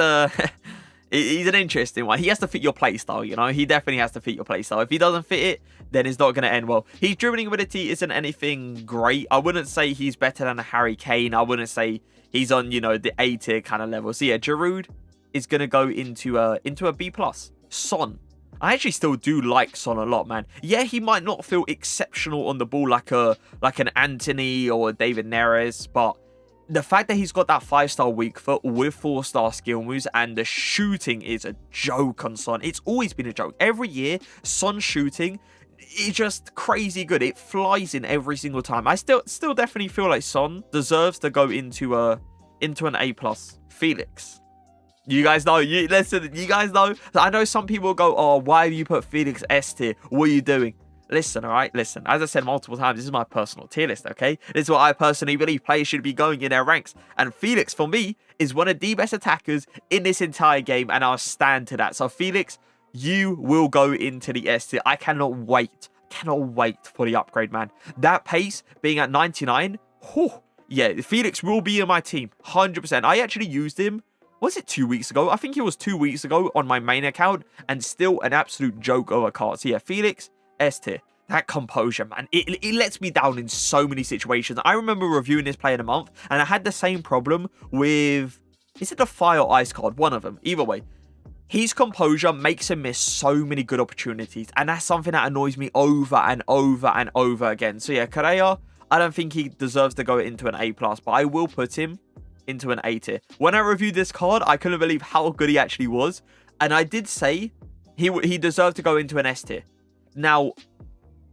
he's an interesting one. He has to fit your playstyle, you know. He definitely has to fit your playstyle. If he doesn't fit it, then it's not going to end well. His dribbling ability isn't anything great. I wouldn't say he's better than a Harry Kane. I wouldn't say he's on, you know, the A tier kind of level. So yeah, Giroud is going to go into a B+. Son. I actually still do like Son a lot, man. Yeah, he might not feel exceptional on the ball like an Anthony or a David Neres, but the fact that he's got that 5-star weak foot with 4-star skill moves and the shooting is a joke on Son. It's always been a joke. Every year, Son's shooting is just crazy good. It flies in every single time. I still definitely feel like Son deserves to go into an A+. Felix. You guys know. Listen, you guys know. I know some people go, oh, why have you put Felix S tier? What are you doing? Listen, all right? Listen, as I said multiple times, this is my personal tier list, okay? This is what I personally believe players should be going in their ranks. And Felix, for me, is one of the best attackers in this entire game, and I'll stand to that. So, Felix, you will go into the S tier. I cannot wait. Cannot wait for the upgrade, man. That pace being at 99, whew, yeah, Felix will be in my team, 100%. I actually used him, was it 2 weeks ago? I think it was 2 weeks ago on my main account, and still an absolute joke of a card. So, yeah, Felix, S tier. that composure, man, it lets me down in so many situations. I remember reviewing this play in a month, and I had the same problem with, is it the fire or ice card? One of them. Either way, his composure makes him miss so many good opportunities, and that's something that annoys me over and over and over again. So yeah, Correa, I don't think he deserves to go into an A+, but I will put him into an A tier. When I reviewed this card, I couldn't believe how good he actually was, and I did say he deserved to go into an S tier. Now,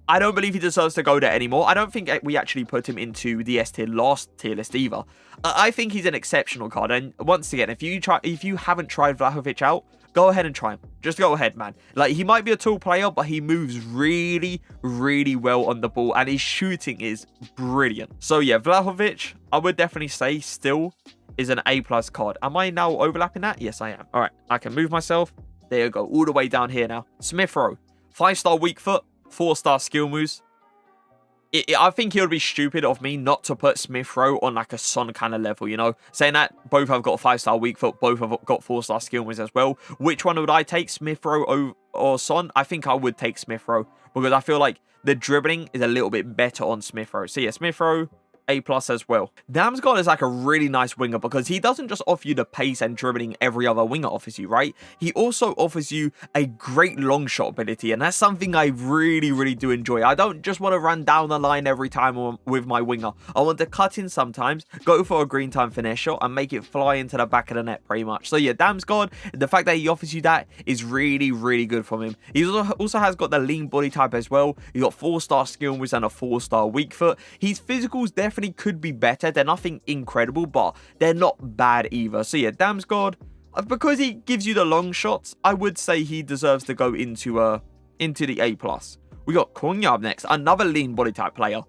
I don't believe he deserves to go there anymore. I don't think we actually put him into the S tier last tier list either. I think he's an exceptional card. And once again, if you haven't tried Vlahovic out, go ahead and try him. Just go ahead, man. Like, he might be a tall player, but he moves really, really well on the ball, and his shooting is brilliant. So yeah, Vlahovic, I would definitely say still is an A+ card. Am I now overlapping that? Yes, I am. All right, I can move myself. There you go, all the way down here now. Smith Rowe, 5-star weak foot, 4-star skill moves. I think it would be stupid of me not to put Smith Rowe on like a Son kind of level, you know? Saying that both have got 5-star weak foot, both have got 4-star skill moves as well. Which one would I take, Smith Rowe or Son? I think I would take Smith Rowe, because I feel like the dribbling is a little bit better on Smith Rowe. So yeah, Smith Rowe, A+ as well. Damsgaard is like a really nice winger, because he doesn't just offer you the pace and dribbling every other winger offers you, right? He also offers you a great long shot ability, and that's something I really, really do enjoy. I don't just want to run down the line every time with my winger. I want to cut in sometimes, go for a green time finesse shot, and make it fly into the back of the net pretty much. So yeah, Damsgaard, the fact that he offers you that is really, really good from him. He also has got the lean body type as well. He's got 4-star skill moves and a 4-star weak foot. His physicals definitely could be better. They're nothing incredible, but they're not bad either. So yeah, Damsgaard, because he gives you the long shots, I would say he deserves to go into the A+. We got Konya up next, another lean body type player.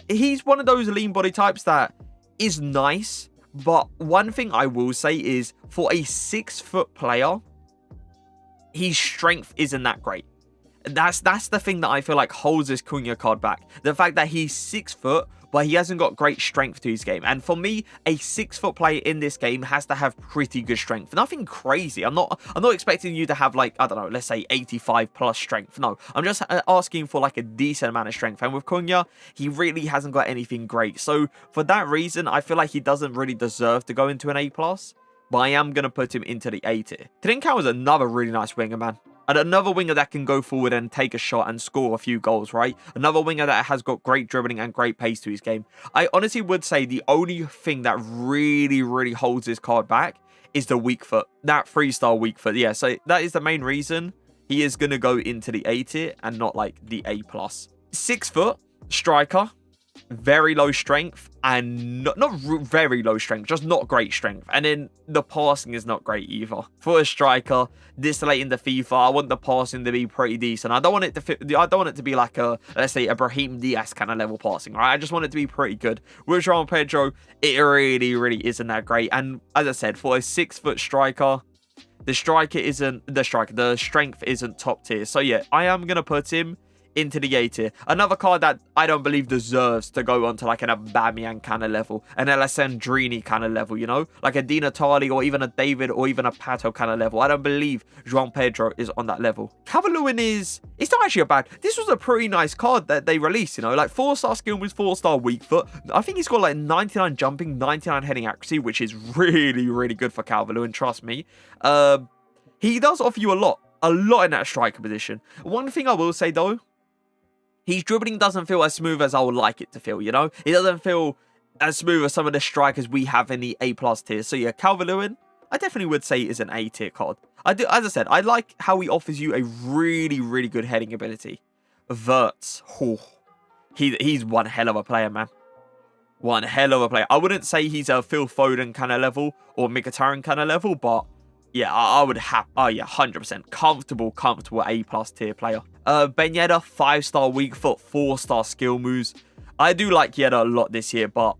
He's one of those lean body types that is nice, but one thing I will say is, for a 6-foot player, his strength isn't that great. That's the thing that I feel like holds this Konya card back. The fact that he's 6 foot, but he hasn't got great strength to his game. And for me, a 6-foot player in this game has to have pretty good strength. Nothing crazy. I'm not expecting you to have, like, I don't know, let's say 85 plus strength. No, I'm just asking for like a decent amount of strength. And with Konya, he really hasn't got anything great. So for that reason, I feel like he doesn't really deserve to go into an A+. But I am going to put him into the A tier. Trincao is another really nice winger, man. And another winger that can go forward and take a shot and score a few goals, right? Another winger that has got great dribbling and great pace to his game. I honestly would say the only thing that really, really holds this card back is the weak foot. That 3-star weak foot. Yeah, so that is the main reason he is going to go into the A tier and not like the A+. 6 foot, striker. Very low strength, and not very low strength, just not great strength. And then the passing is not great either. For a striker, this late in the FIFA, I want the passing to be pretty decent. I don't want it to be like a, let's say, a Brahim Diaz kind of level passing, right? I just want it to be pretty good. With João Pedro, it really, really isn't that great. And as I said, for a 6-foot striker, the strength isn't top tier. So yeah, I am gonna put him into the A tier. Another card that I don't believe deserves to go onto like an Aubameyang kind of level, an Alessandrini kind of level, you know, like a Di Natale or even a David or even a Pato kind of level. I don't believe João Pedro is on that level. Calvert-Lewin it's not actually a bad. This was a pretty nice card that they released, you know, like 4-star skill with 4-star weak foot. I think he's got like 99 jumping, 99 heading accuracy, which is really, really good for Calvert-Lewin, trust me. He does offer you a lot in that striker position. One thing I will say though, his dribbling doesn't feel as smooth as I would like it to feel, you know? It doesn't feel as smooth as some of the strikers we have in the A+ tier. So yeah, Calvert-Lewin, I definitely would say is an A tier card. As I said, I like how he offers you a really, really good heading ability. Wirtz, he's one hell of a player, man. One hell of a player. I wouldn't say he's a Phil Foden kind of level or Mkhitaryan kind of level, but yeah, I would have, oh yeah, 100%. Comfortable A+ tier player. Ben Yedder, 5-star weak foot, 4-star skill moves. I do like Yedder a lot this year, but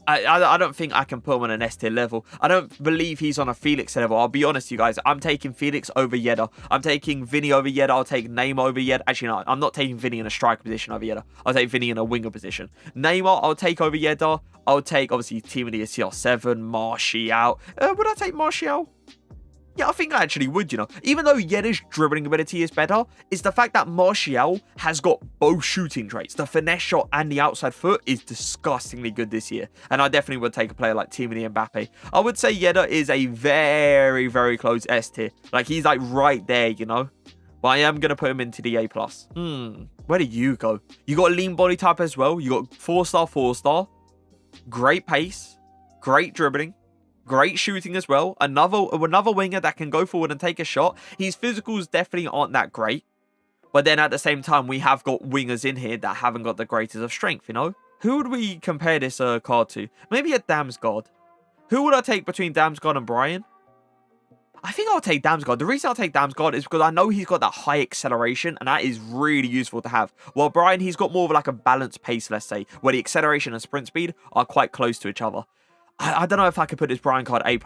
I don't think I can put him on an S tier level. I don't believe he's on a Felix level. I'll be honest, you guys. I'm taking Felix over Yedder. I'm taking Vinny over Yedder. I'll take Neymar over Yedder. Actually, no, I'm not taking Vinny in a striker position over Yedder. I'll take Vinny in a winger position. Neymar, I'll take over Yedder. I'll take, obviously, Team of the CR7, Martial. Would I take Martial? Yeah, I think I actually would, you know. Even though Yeda's dribbling ability is better, it's the fact that Martial has got both shooting traits. The finesse shot and the outside foot is disgustingly good this year. And I definitely would take a player like Timothy Mbappe. I would say Yeda is a very, very close S tier. Like, he's like right there, you know. But I am going to put him into the A+. Where do you go? You got a lean body type as well. You got 4-star, 4-star. Great pace. Great dribbling. Great shooting as well. Another winger that can go forward and take a shot. His physicals definitely aren't that great. But then at the same time, we have got wingers in here that haven't got the greatest of strength, you know? Who would we compare this card to? Maybe a Damsgaard. Who would I take between Damsgaard and Brian? I think I'll take Damsgaard. The reason I'll take Damsgaard is because I know he's got that high acceleration, and that is really useful to have. While Brian, he's got more of like a balanced pace, let's say, where the acceleration and sprint speed are quite close to each other. I don't know if I could put this Brian card A+.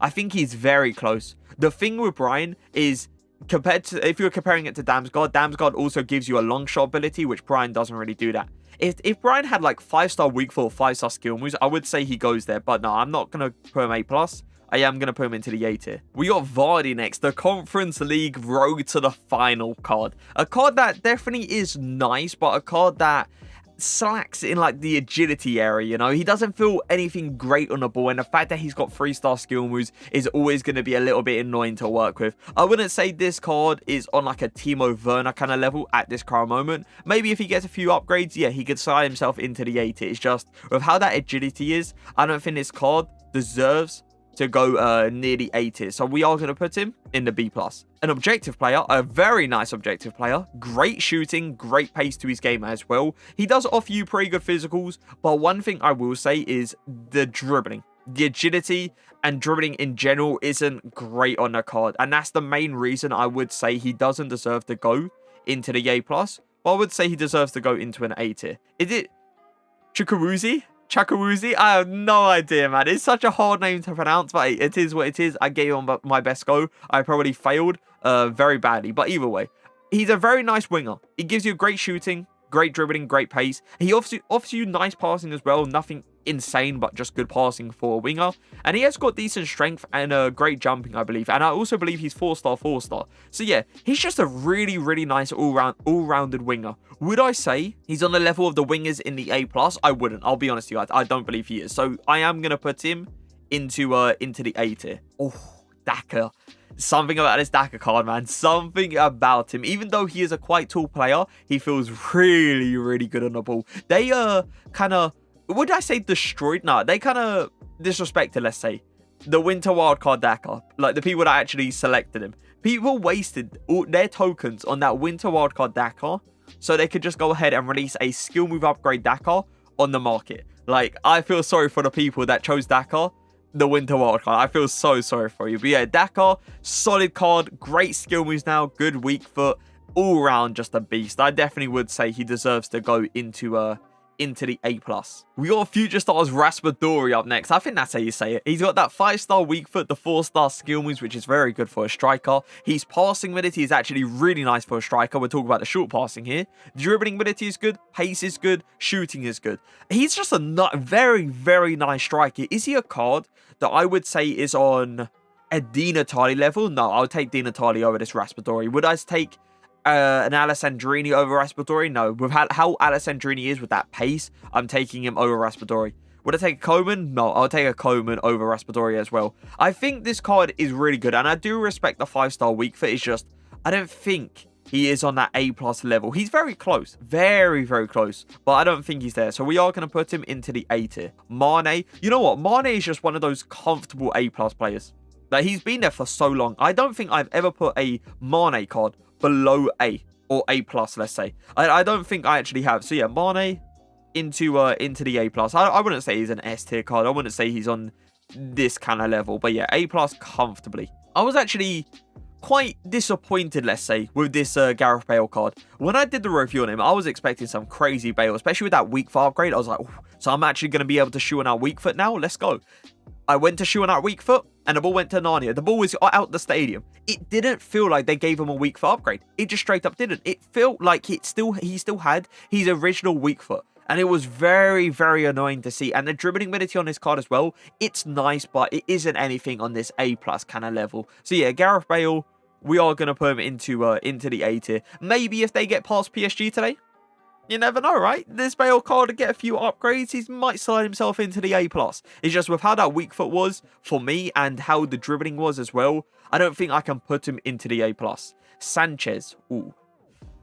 I think he's very close. The thing with Brian is, compared to, if you're comparing it to Damsgaard, Damsgaard also gives you a long shot ability, which Brian doesn't really do that. If Brian had like 5-star weak foot or 5-star skill moves, I would say he goes there. But no, I'm not going to put him A+. I am going to put him into the A tier. We got Vardy next, the Conference League Road to the Final card. A card that definitely is nice, but a card that slacks in like the agility area, you know. He doesn't feel anything great on the ball, and the fact that he's got 3-star skill moves is always going to be a little bit annoying to work with. I wouldn't say this card is on like a Timo Werner kind of level at this current moment. Maybe if he gets a few upgrades, yeah, he could slide himself into the A tier. It's just with how that agility is, I don't think this card deserves to go near the A tier. So we are going to put him in the B+. An objective player, a very nice objective player, great shooting, great pace to his game as well. He does offer you pretty good physicals, but one thing I will say is the dribbling. The agility and dribbling in general isn't great on the card, and that's the main reason I would say he doesn't deserve to go into the A+, but I would say he deserves to go into an A tier. Is it Chukwueze? Chukwueze? I have no idea, man. It's such a hard name to pronounce, but it is what it is. I gave him my best go. I probably failed very badly, but either way, he's a very nice winger. He gives you great shooting, great dribbling, great pace. He offers you nice passing as well. Nothing insane, but just good passing for a winger. And he has got decent strength and great jumping, I believe. And I also believe he's 4-star, 4-star. So yeah, he's just a really, really nice all-rounded winger. Would I say he's on the level of the wingers in the A+? I wouldn't. I'll be honest with you guys. I don't believe he is. So I am going to put him into the A tier. Oh, Daka. Something about this Daka card, man. Something about him. Even though he is a quite tall player, he feels really, really good on the ball. They kind of, would I say destroyed? No, they kind of disrespected, let's say, the Winter Wildcard Daka. Like the people that actually selected him. People wasted all their tokens on that Winter Wildcard Daka, so they could just go ahead and release a skill move upgrade Daka on the market. Like, I feel sorry for the people that chose Daka, the Winter Wildcard. I feel so sorry for you. But yeah, Daka, solid card, great skill moves now, good weak foot, all round just a beast. I definitely would say he deserves to go into the A+. We got Future Stars Raspadori up next. I think that's how you say it. He's got that 5-star weak foot, the 4-star skill moves, which is very good for a striker. His passing ability is actually really nice for a striker. We're talking about the short passing here. Dribbling ability is good. Pace is good. Shooting is good. He's just a very, very nice striker. Is he a card that I would say is on a Di Natale level? No, I would take Di Natale over this Raspadori. Would I take an Alessandrini over Raspadori? No. With how Alessandrini is with that pace, I'm taking him over Raspadori. Would I take a Coman? No, I'll take a Coman over Raspadori as well. I think this card is really good, and I do respect the 5-star weak foot. It's just, I don't think he is on that A+ level. He's very close. Very, very close. But I don't think he's there. So we are going to put him into the A tier. Mane. You know what? Mane is just one of those comfortable A+ players. Like, he's been there for so long. I don't think I've ever put a Mane card below A or A+, let's say. I don't think I actually have. So yeah, Mane into the A+. I wouldn't say he's an S tier card. I wouldn't say he's on this kind of level. But yeah, A+ comfortably. I was actually quite disappointed, let's say, with this Gareth Bale card. When I did the review on him, I was expecting some crazy Bale, especially with that weak foot upgrade. I was like, so I'm actually going to be able to shoe on our weak foot now? Let's go. I went to shoe on our weak foot, and the ball went to Narnia. The ball was out the stadium. It didn't feel like they gave him a weak foot upgrade. It just straight up didn't. It felt like he still had his original weak foot. And it was very, very annoying to see. And the dribbling ability on this card as well, it's nice, but it isn't anything on this A+ kind of level. So yeah, Gareth Bale, we are going to put him into the A tier. Maybe if they get past PSG today, you never know, right? This Bale card to get a few upgrades, he might slide himself into the A+. It's just with how that weak foot was for me and how the dribbling was as well, I don't think I can put him into the A+. Sanchez, ooh.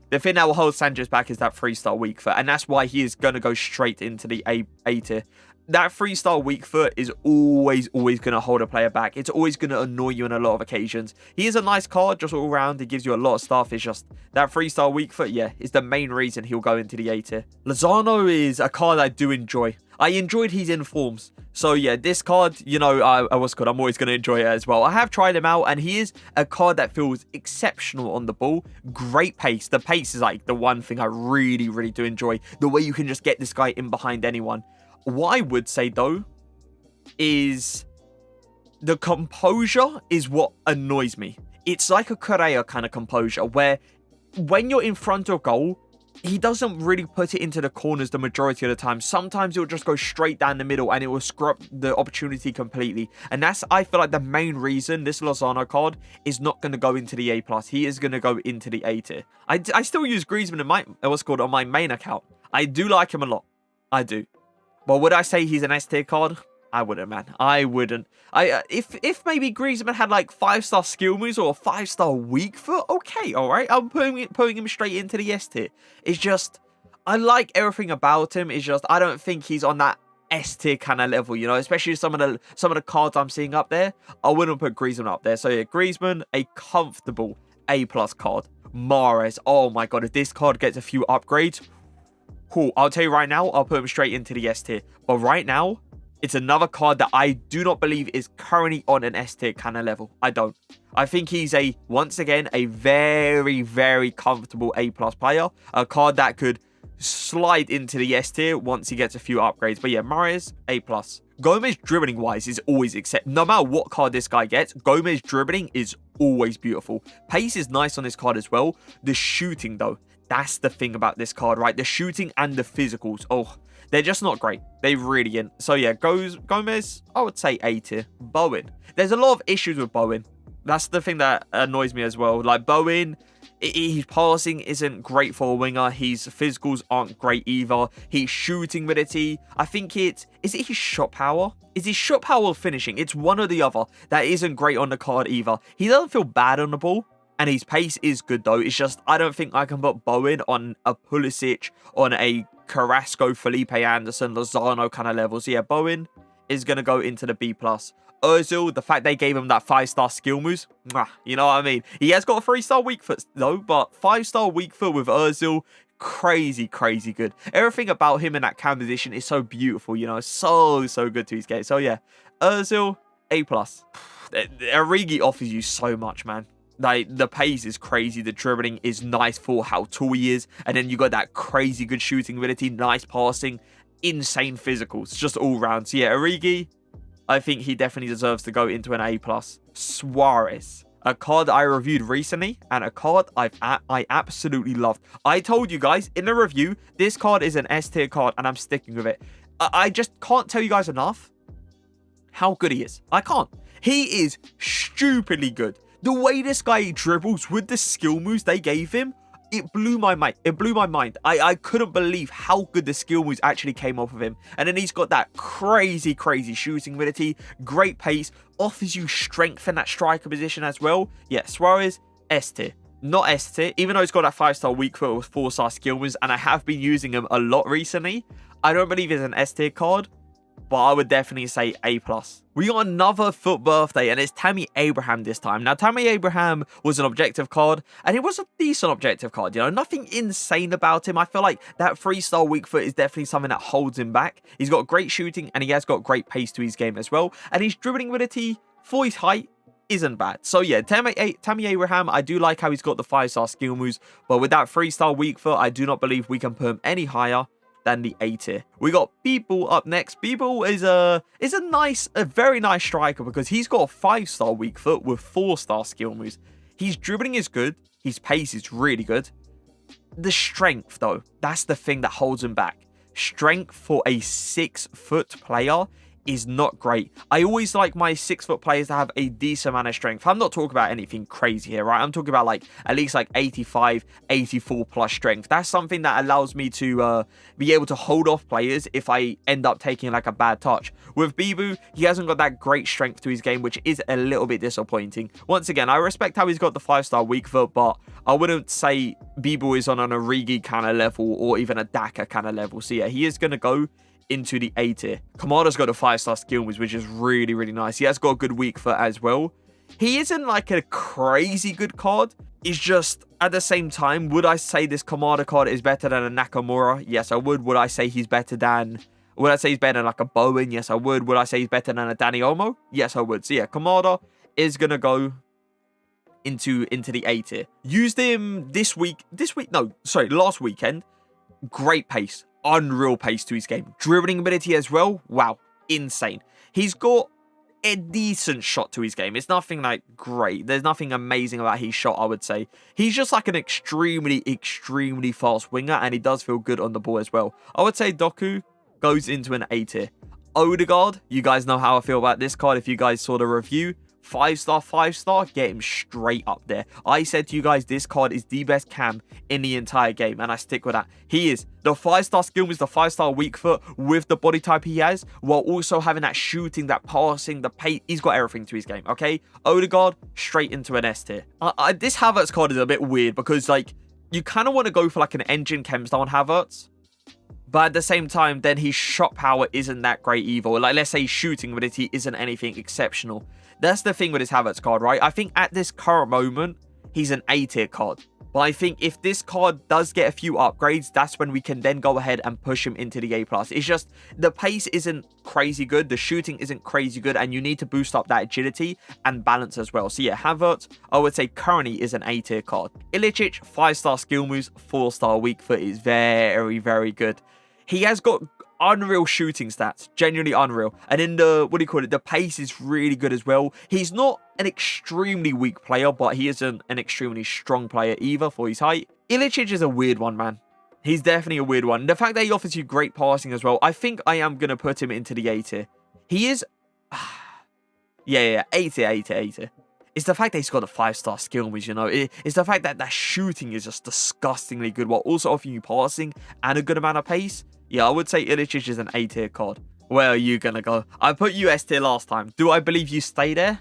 The thing that will hold Sanchez back is that 3-star weak foot, and that's why he is going to go straight into the A tier. That 3-star weak foot is always going to hold a player back. It's always going to annoy you on a lot of occasions. He is a nice card, just all around. He gives you a lot of stuff. It's just that 3-star weak foot, yeah, is the main reason he'll go into the A tier. Lozano is a card I do enjoy. I enjoyed his informs. So yeah, this card, you know, I'm always going to enjoy it as well. I have tried him out, and he is a card that feels exceptional on the ball. Great pace. The pace is like the one thing I really do enjoy. The way you can just get this guy in behind anyone. What I would say, though, is the composure is what annoys me. It's like a Correa kind of composure, where when you're in front of goal, he doesn't really put it into the corners the majority of the time. Sometimes it will just go straight down the middle, and it will screw up the opportunity completely. And that's, I feel like, the main reason this Lozano card is not going to go into the A+. He is going to go into the A tier. I still use Griezmann in on my main account. I do like him a lot. I do. But would I say he's an S tier card? I wouldn't, man. I wouldn't. If maybe Griezmann had like 5-star skill moves or a 5-star weak foot, okay, all right. I'm putting him straight into the S tier. It's just, I like everything about him. It's just, I don't think he's on that S tier kind of level, you know, especially some of the cards I'm seeing up there. I wouldn't put Griezmann up there. So yeah, Griezmann, a comfortable A+ card. Mahrez, oh my god, if this card gets a few upgrades, cool. I'll tell you right now, I'll put him straight into the S tier. But right now, it's another card that I do not believe is currently on an S tier kind of level. I don't. I think he's once again, a very comfortable A+ player. A card that could slide into the S tier once he gets a few upgrades. But yeah, Mahrez, A+. Gomez dribbling wise is always no matter what card this guy gets, Gomez dribbling is always beautiful. Pace is nice on this card as well. The shooting though, that's the thing about this card, right? The shooting and the physicals. Oh, they're just not great. They really ain't. So yeah, Gomez, I would say A tier. Bowen. There's a lot of issues with Bowen. That's the thing that annoys me as well. Like Bowen, his passing isn't great for a winger. His physicals aren't great either. His shooting ability, I think is it his shot power? Is his shot power or finishing? It's one or the other that isn't great on the card either. He doesn't feel bad on the ball. And his pace is good though. It's just, I don't think I can put Bowen on a Pulisic, on a Carrasco, Felipe Anderson, Lozano kind of level. So yeah, Bowen is going to go into the B+. Ozil, the fact they gave him that 5-star skill moves, you know what I mean? He has got a 3-star weak foot though, but 5-star weak foot with Ozil, crazy good. Everything about him in that cam position is so beautiful, you know, so good to his game. So yeah, Ozil, A+. Origi offers you so much, man. Like, the pace is crazy, the dribbling is nice for how tall he is, and then you got that crazy good shooting ability, nice passing, insane physicals, just all round. So yeah, Origi, I think he definitely deserves to go into an A+. Suarez, a card I reviewed recently, and a card I absolutely loved. I told you guys in the review, this card is an S tier card, and I'm sticking with it. I just can't tell you guys enough how good he is. I can't. He is stupidly good. The way this guy dribbles with the skill moves they gave him, it blew my mind. It blew my mind. I couldn't believe how good the skill moves actually came off of him. And then he's got that crazy shooting ability, great pace, offers you strength in that striker position as well. Yeah, Suarez, S tier. Not S tier, even though he's got that 5-star weak foot with 4-star skill moves, and I have been using him a lot recently. I don't believe it's an S tier card, but I would definitely say A+. We got another FUT birthday, and it's Tammy Abraham this time. Now, Tammy Abraham was an objective card, and it was a decent objective card, you know, nothing insane about him. I feel like that 3-star weak foot is definitely something that holds him back. He's got great shooting, and he has got great pace to his game as well, and his dribbling ability for his height isn't bad. So yeah, Tammy Abraham, I do like how he's got the 5-star skill moves, but with that 3-star weak foot, I do not believe we can put him any higher than the A tier. We got People up next. People is a very nice striker because he's got a 5-star weak foot with 4-star skill moves. His dribbling is good. His pace is really good. The strength though, that's the thing that holds him back. strength for a 6-foot player is not great. I always like my 6-foot players to have a decent amount of strength. I'm not talking about anything crazy here, right? I'm talking about like at least like 85, 84 plus strength. That's something that allows me to be able to hold off players if I end up taking like a bad touch. With Bibu, he hasn't got that great strength to his game, which is a little bit disappointing. Once again, I respect how he's got the 5-star weak foot, but I wouldn't say Bibu is on an Origi kind of level or even a Daka kind of level. So yeah, he is going to go into the A tier. Kamada's got a 5-star skill moves, which is really, really nice. He has got a good weak foot as well. He isn't like a crazy good card. It's just, at the same time, would I say this Kamada card is better than a Nakamura? Yes, I would. Would I say he's better than... Would I say he's better than like a Bowen? Yes, I would. Would I say he's better than a Danny Olmo? Yes, I would. So yeah, Kamada is going to go into the A tier. Used him last weekend. Great pace. Unreal pace to his game. Dribbling ability as well. Wow. Insane. He's got a decent shot to his game. It's nothing like great. There's nothing amazing about his shot, I would say. He's just like an extremely, extremely fast winger, and he does feel good on the ball as well. I would say Doku goes into an A tier. Odegaard, you guys know how I feel about this card if you guys saw the review. 5-star, 5-star, get him straight up there. I said to you guys, this card is the best cam in the entire game, and I stick with that. He is. The 5-star skill is the 5-star weak foot with the body type he has, while also having that shooting, that passing, the pace. He's got everything to his game, okay? Odegaard, straight into an S tier. This Havertz card is a bit weird because, like, you kind of want to go for, like, an engine chems down Havertz. But at the same time, then his shot power isn't that great either. Like, let's say his shooting ability isn't anything exceptional. That's the thing with his Havertz card, right? I think at this current moment, he's an A tier card. But I think if this card does get a few upgrades, that's when we can then go ahead and push him into the A+. It's just, the pace isn't crazy good, the shooting isn't crazy good, and you need to boost up that agility and balance as well. So yeah, Havertz, I would say currently is an A tier card. Ilicic, 5-star skill moves, 4-star weak foot is very, very good. He has got unreal shooting stats, genuinely unreal, and in the the pace is really good as well. He's not an extremely weak player, but he isn't an extremely strong player either for his height. Ilicic is a weird one, man. He's definitely a weird one. The fact that he offers you great passing as well, I think I am going to put him into the A tier. He is yeah, A tier. It's the fact that he's got a 5-star skill moves, you know. It's the fact that that shooting is just disgustingly good, while also offering you passing and a good amount of pace. Yeah, I would say Ilicic is an A tier card. Where are you gonna go? I put you S tier last time. Do I believe you stay there?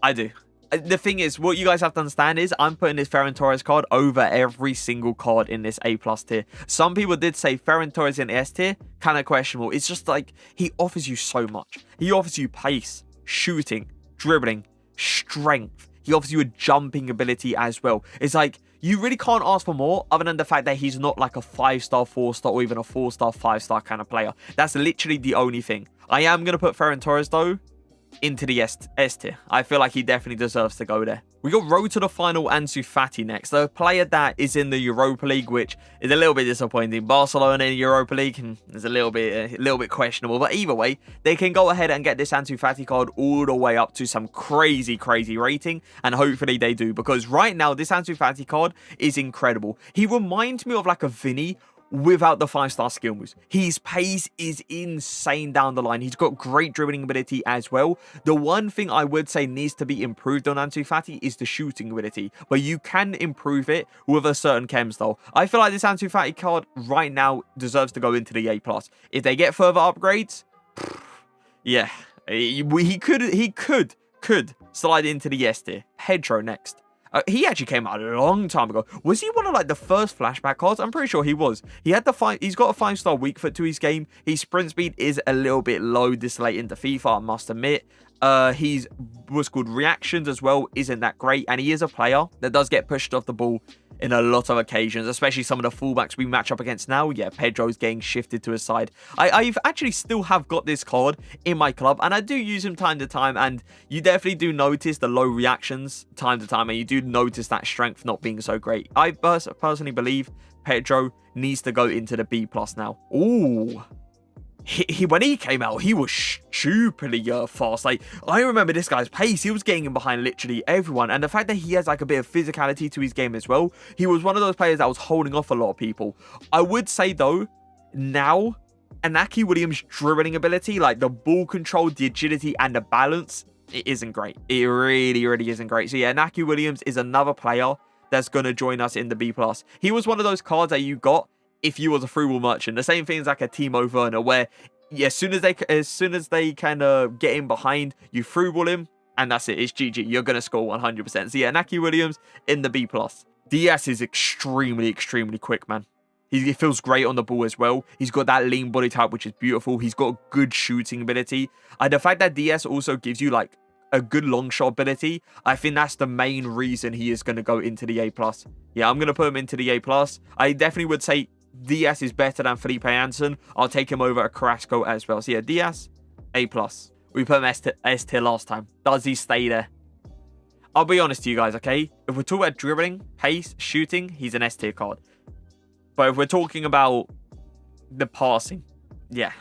I do. The thing is, what you guys have to understand is I'm putting this Ferran Torres card over every single card in this A+ tier. Some people did say Ferran Torres in S tier, kind of questionable. It's just like, he offers you so much. He offers you pace, shooting, dribbling, strength. He offers you a jumping ability as well. It's like, you really can't ask for more other than the fact that he's not like a 5-star, 4-star, or even a 4-star, 5-star kind of player. That's literally the only thing. I am going to put Ferran Torres, though, into the S tier. I feel like he definitely deserves to go there. We got road to the final Ansu Fati next. The player that is in the Europa League, which is a little bit disappointing. Barcelona in the Europa League is a little bit questionable. But either way, they can go ahead and get this Ansu Fati card all the way up to some crazy, crazy rating. And hopefully they do. Because right now, this Ansu Fati card is incredible. He reminds me of like a Vini without the 5-star skill moves. His pace is insane down the line. He's got great dribbling ability as well. The one thing I would say needs to be improved on Ansu Fati is the shooting ability, but you can improve it with a certain chems though. I feel like this Ansu Fati card right now deserves to go into the A+. If they get further upgrades, yeah, he could slide into the S tier. Pedro next. He actually came out a long time ago. Was he one of like the first flashback cards? I'm pretty sure he was. He's got a 5-star weak foot to his game. His sprint speed is a little bit low this late into FIFA, I must admit. He's what's called reactions as well isn't that great, and he is a player that does get pushed off the ball in a lot of occasions, especially some of the fullbacks we match up against now. Yeah, Pedro's getting shifted to his side. I've actually still have got this card in my club, and I do use him time to time, and you definitely do notice the low reactions time to time, and you do notice that strength not being so great. I personally believe Pedro needs to go into the B+ now. Ooh. when he came out, he was stupidly fast. Like, I remember this guy's pace. He was getting in behind literally everyone. And the fact that he has like a bit of physicality to his game as well. He was one of those players that was holding off a lot of people. I would say though, now, Inaki Williams' dribbling ability, like the ball control, the agility, and the balance, it isn't great. It really, really isn't great. So yeah, Inaki Williams is another player that's going to join us in the B+. He was one of those cards that you got if you was a through ball merchant. The same thing as like a Timo Werner, where yeah, as soon as they kind of get in behind, you through ball him, and that's it. It's GG. You're going to score 100%. So yeah, Inaki Williams in the B+. DS is extremely, extremely quick, man. He feels great on the ball as well. He's got that lean body type, which is beautiful. He's got good shooting ability. And the fact that DS also gives you like a good long shot ability, I think that's the main reason he is going to go into the A+. Yeah, I'm going to put him into the A+. I definitely would say DS is better than Felipe Anderson. I'll take him over a Carrasco as well. So yeah, DS, A+. We put him S tier last time. Does he stay there? I'll be honest to you guys, okay? If we're talking about dribbling, pace, shooting, he's an S tier card. But if we're talking about the passing, yeah,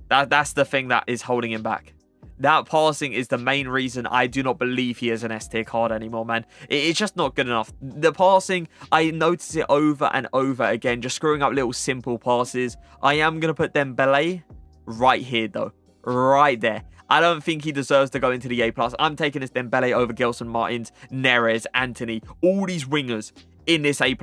that's the thing that is holding him back. That passing is the main reason I do not believe he is an S tier card anymore, man. It's just not good enough. The passing, I notice it over and over again, just screwing up little simple passes. I am going to put Dembele right here, though. Right there. I don't think he deserves to go into the A+. I'm taking this Dembele over Gelson Martins, Neres, Anthony, all these wingers in this A+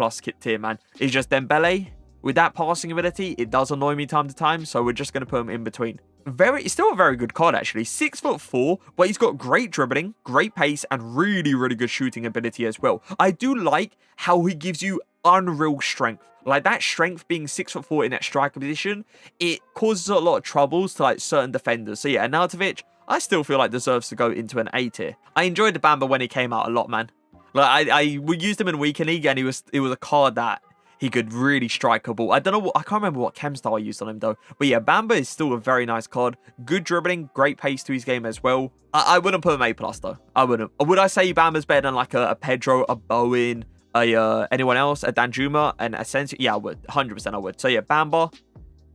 tier, man. It's just Dembele. With that passing ability, it does annoy me time to time, so we're just going to put him in between. It's still a very good card, actually. 6'4", but he's got great dribbling, great pace, and really, really good shooting ability as well. I do like how he gives you unreal strength. Like, that strength being 6'4" in that striker position, it causes a lot of troubles to, like, certain defenders. So, yeah, Arnautovic, I still feel like deserves to go into an A tier. I enjoyed the Bamba when he came out a lot, man. Like, I used him in Weekend League, and it was a card that he could really strike a ball. I can't remember what chem style I used on him though. But yeah, Bamba is still a very nice card. Good dribbling, great pace to his game as well. I wouldn't put him A+ though. I wouldn't. Would I say Bamba's better than like a Pedro, a Bowen, anyone else, a Danjuma, and Asensio? Yeah, I would. 100% I would. So yeah, Bamba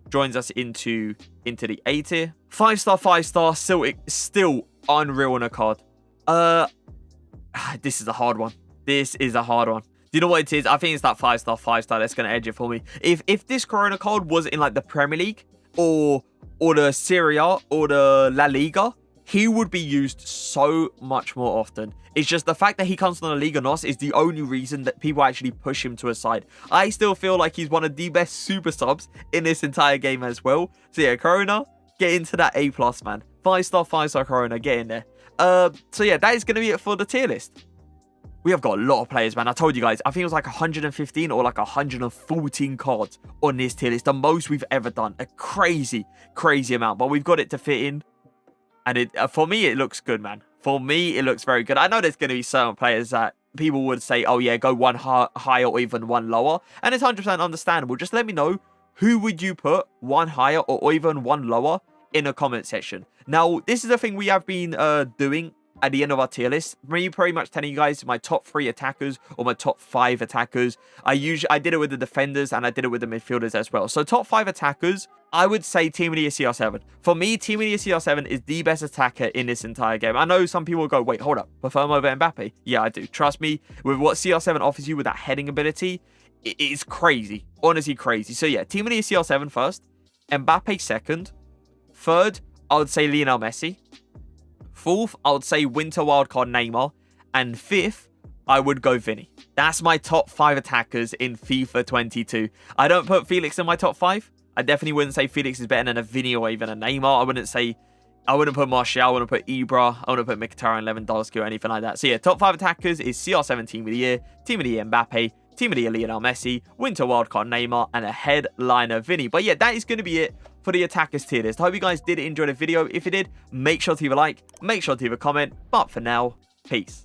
joins us into the A tier. 5-star, 5-star, still unreal on a card. This is a hard one. This is a hard one. Do you know what it is? I think it's that 5-star, 5-star that's going to edge it for me. If this Corona card was in like the Premier League or the Serie A or the La Liga, he would be used so much more often. It's just the fact that he comes from the Liga NOS is the only reason that people actually push him to a side. I still feel like he's one of the best super subs in this entire game as well. So yeah, Corona, get into that A+, man. 5-star, 5-star Corona, get in there. So yeah, that is going to be it for the tier list. We have got a lot of players, man. I told you guys, I think it was like 115 or like 114 cards on this tier list. The most we've ever done. A crazy, crazy amount. But we've got it to fit in. And for me, it looks good, man. For me, it looks very good. I know there's going to be certain players that people would say, oh yeah, go one higher or even one lower. And it's 100% understandable. Just let me know, who would you put one higher or even one lower in the comment section. Now, this is the thing we have been doing at the end of our tier list. Me pretty much telling you guys my top 3 attackers or my top 5 attackers. I did it with the defenders and I did it with the midfielders as well. So top 5 attackers, I would say Team of the Year CR7. For me, Team of the Year CR7 is the best attacker in this entire game. I know some people go, wait, hold up, prefer him over Mbappe? Yeah, I do. Trust me, with what CR7 offers you with that heading ability, it is crazy. Honestly crazy. So yeah, Team of the Year CR7 first, Mbappe second, third, I would say Lionel Messi. Fourth, I would say Winter Wildcard Neymar. And fifth, I would go Vinny. That's my top 5 attackers in FIFA 22. I don't put Felix in my top 5. I definitely wouldn't say Felix is better than a Vinny or even a Neymar. I wouldn't put Martial. I wouldn't put Ibra. I wouldn't put Mkhitaryan, Lewandowski or anything like that. So yeah, top 5 attackers is CR7 Team of the Year, Team of the Year Mbappe, Team of the Year Lionel Messi, Winter Wildcard Neymar, and a headliner Vinny. But yeah, that is going to be it for the attackers tier list. I hope you guys did enjoy the video. If you did, make sure to leave a like, make sure to leave a comment. But for now, peace.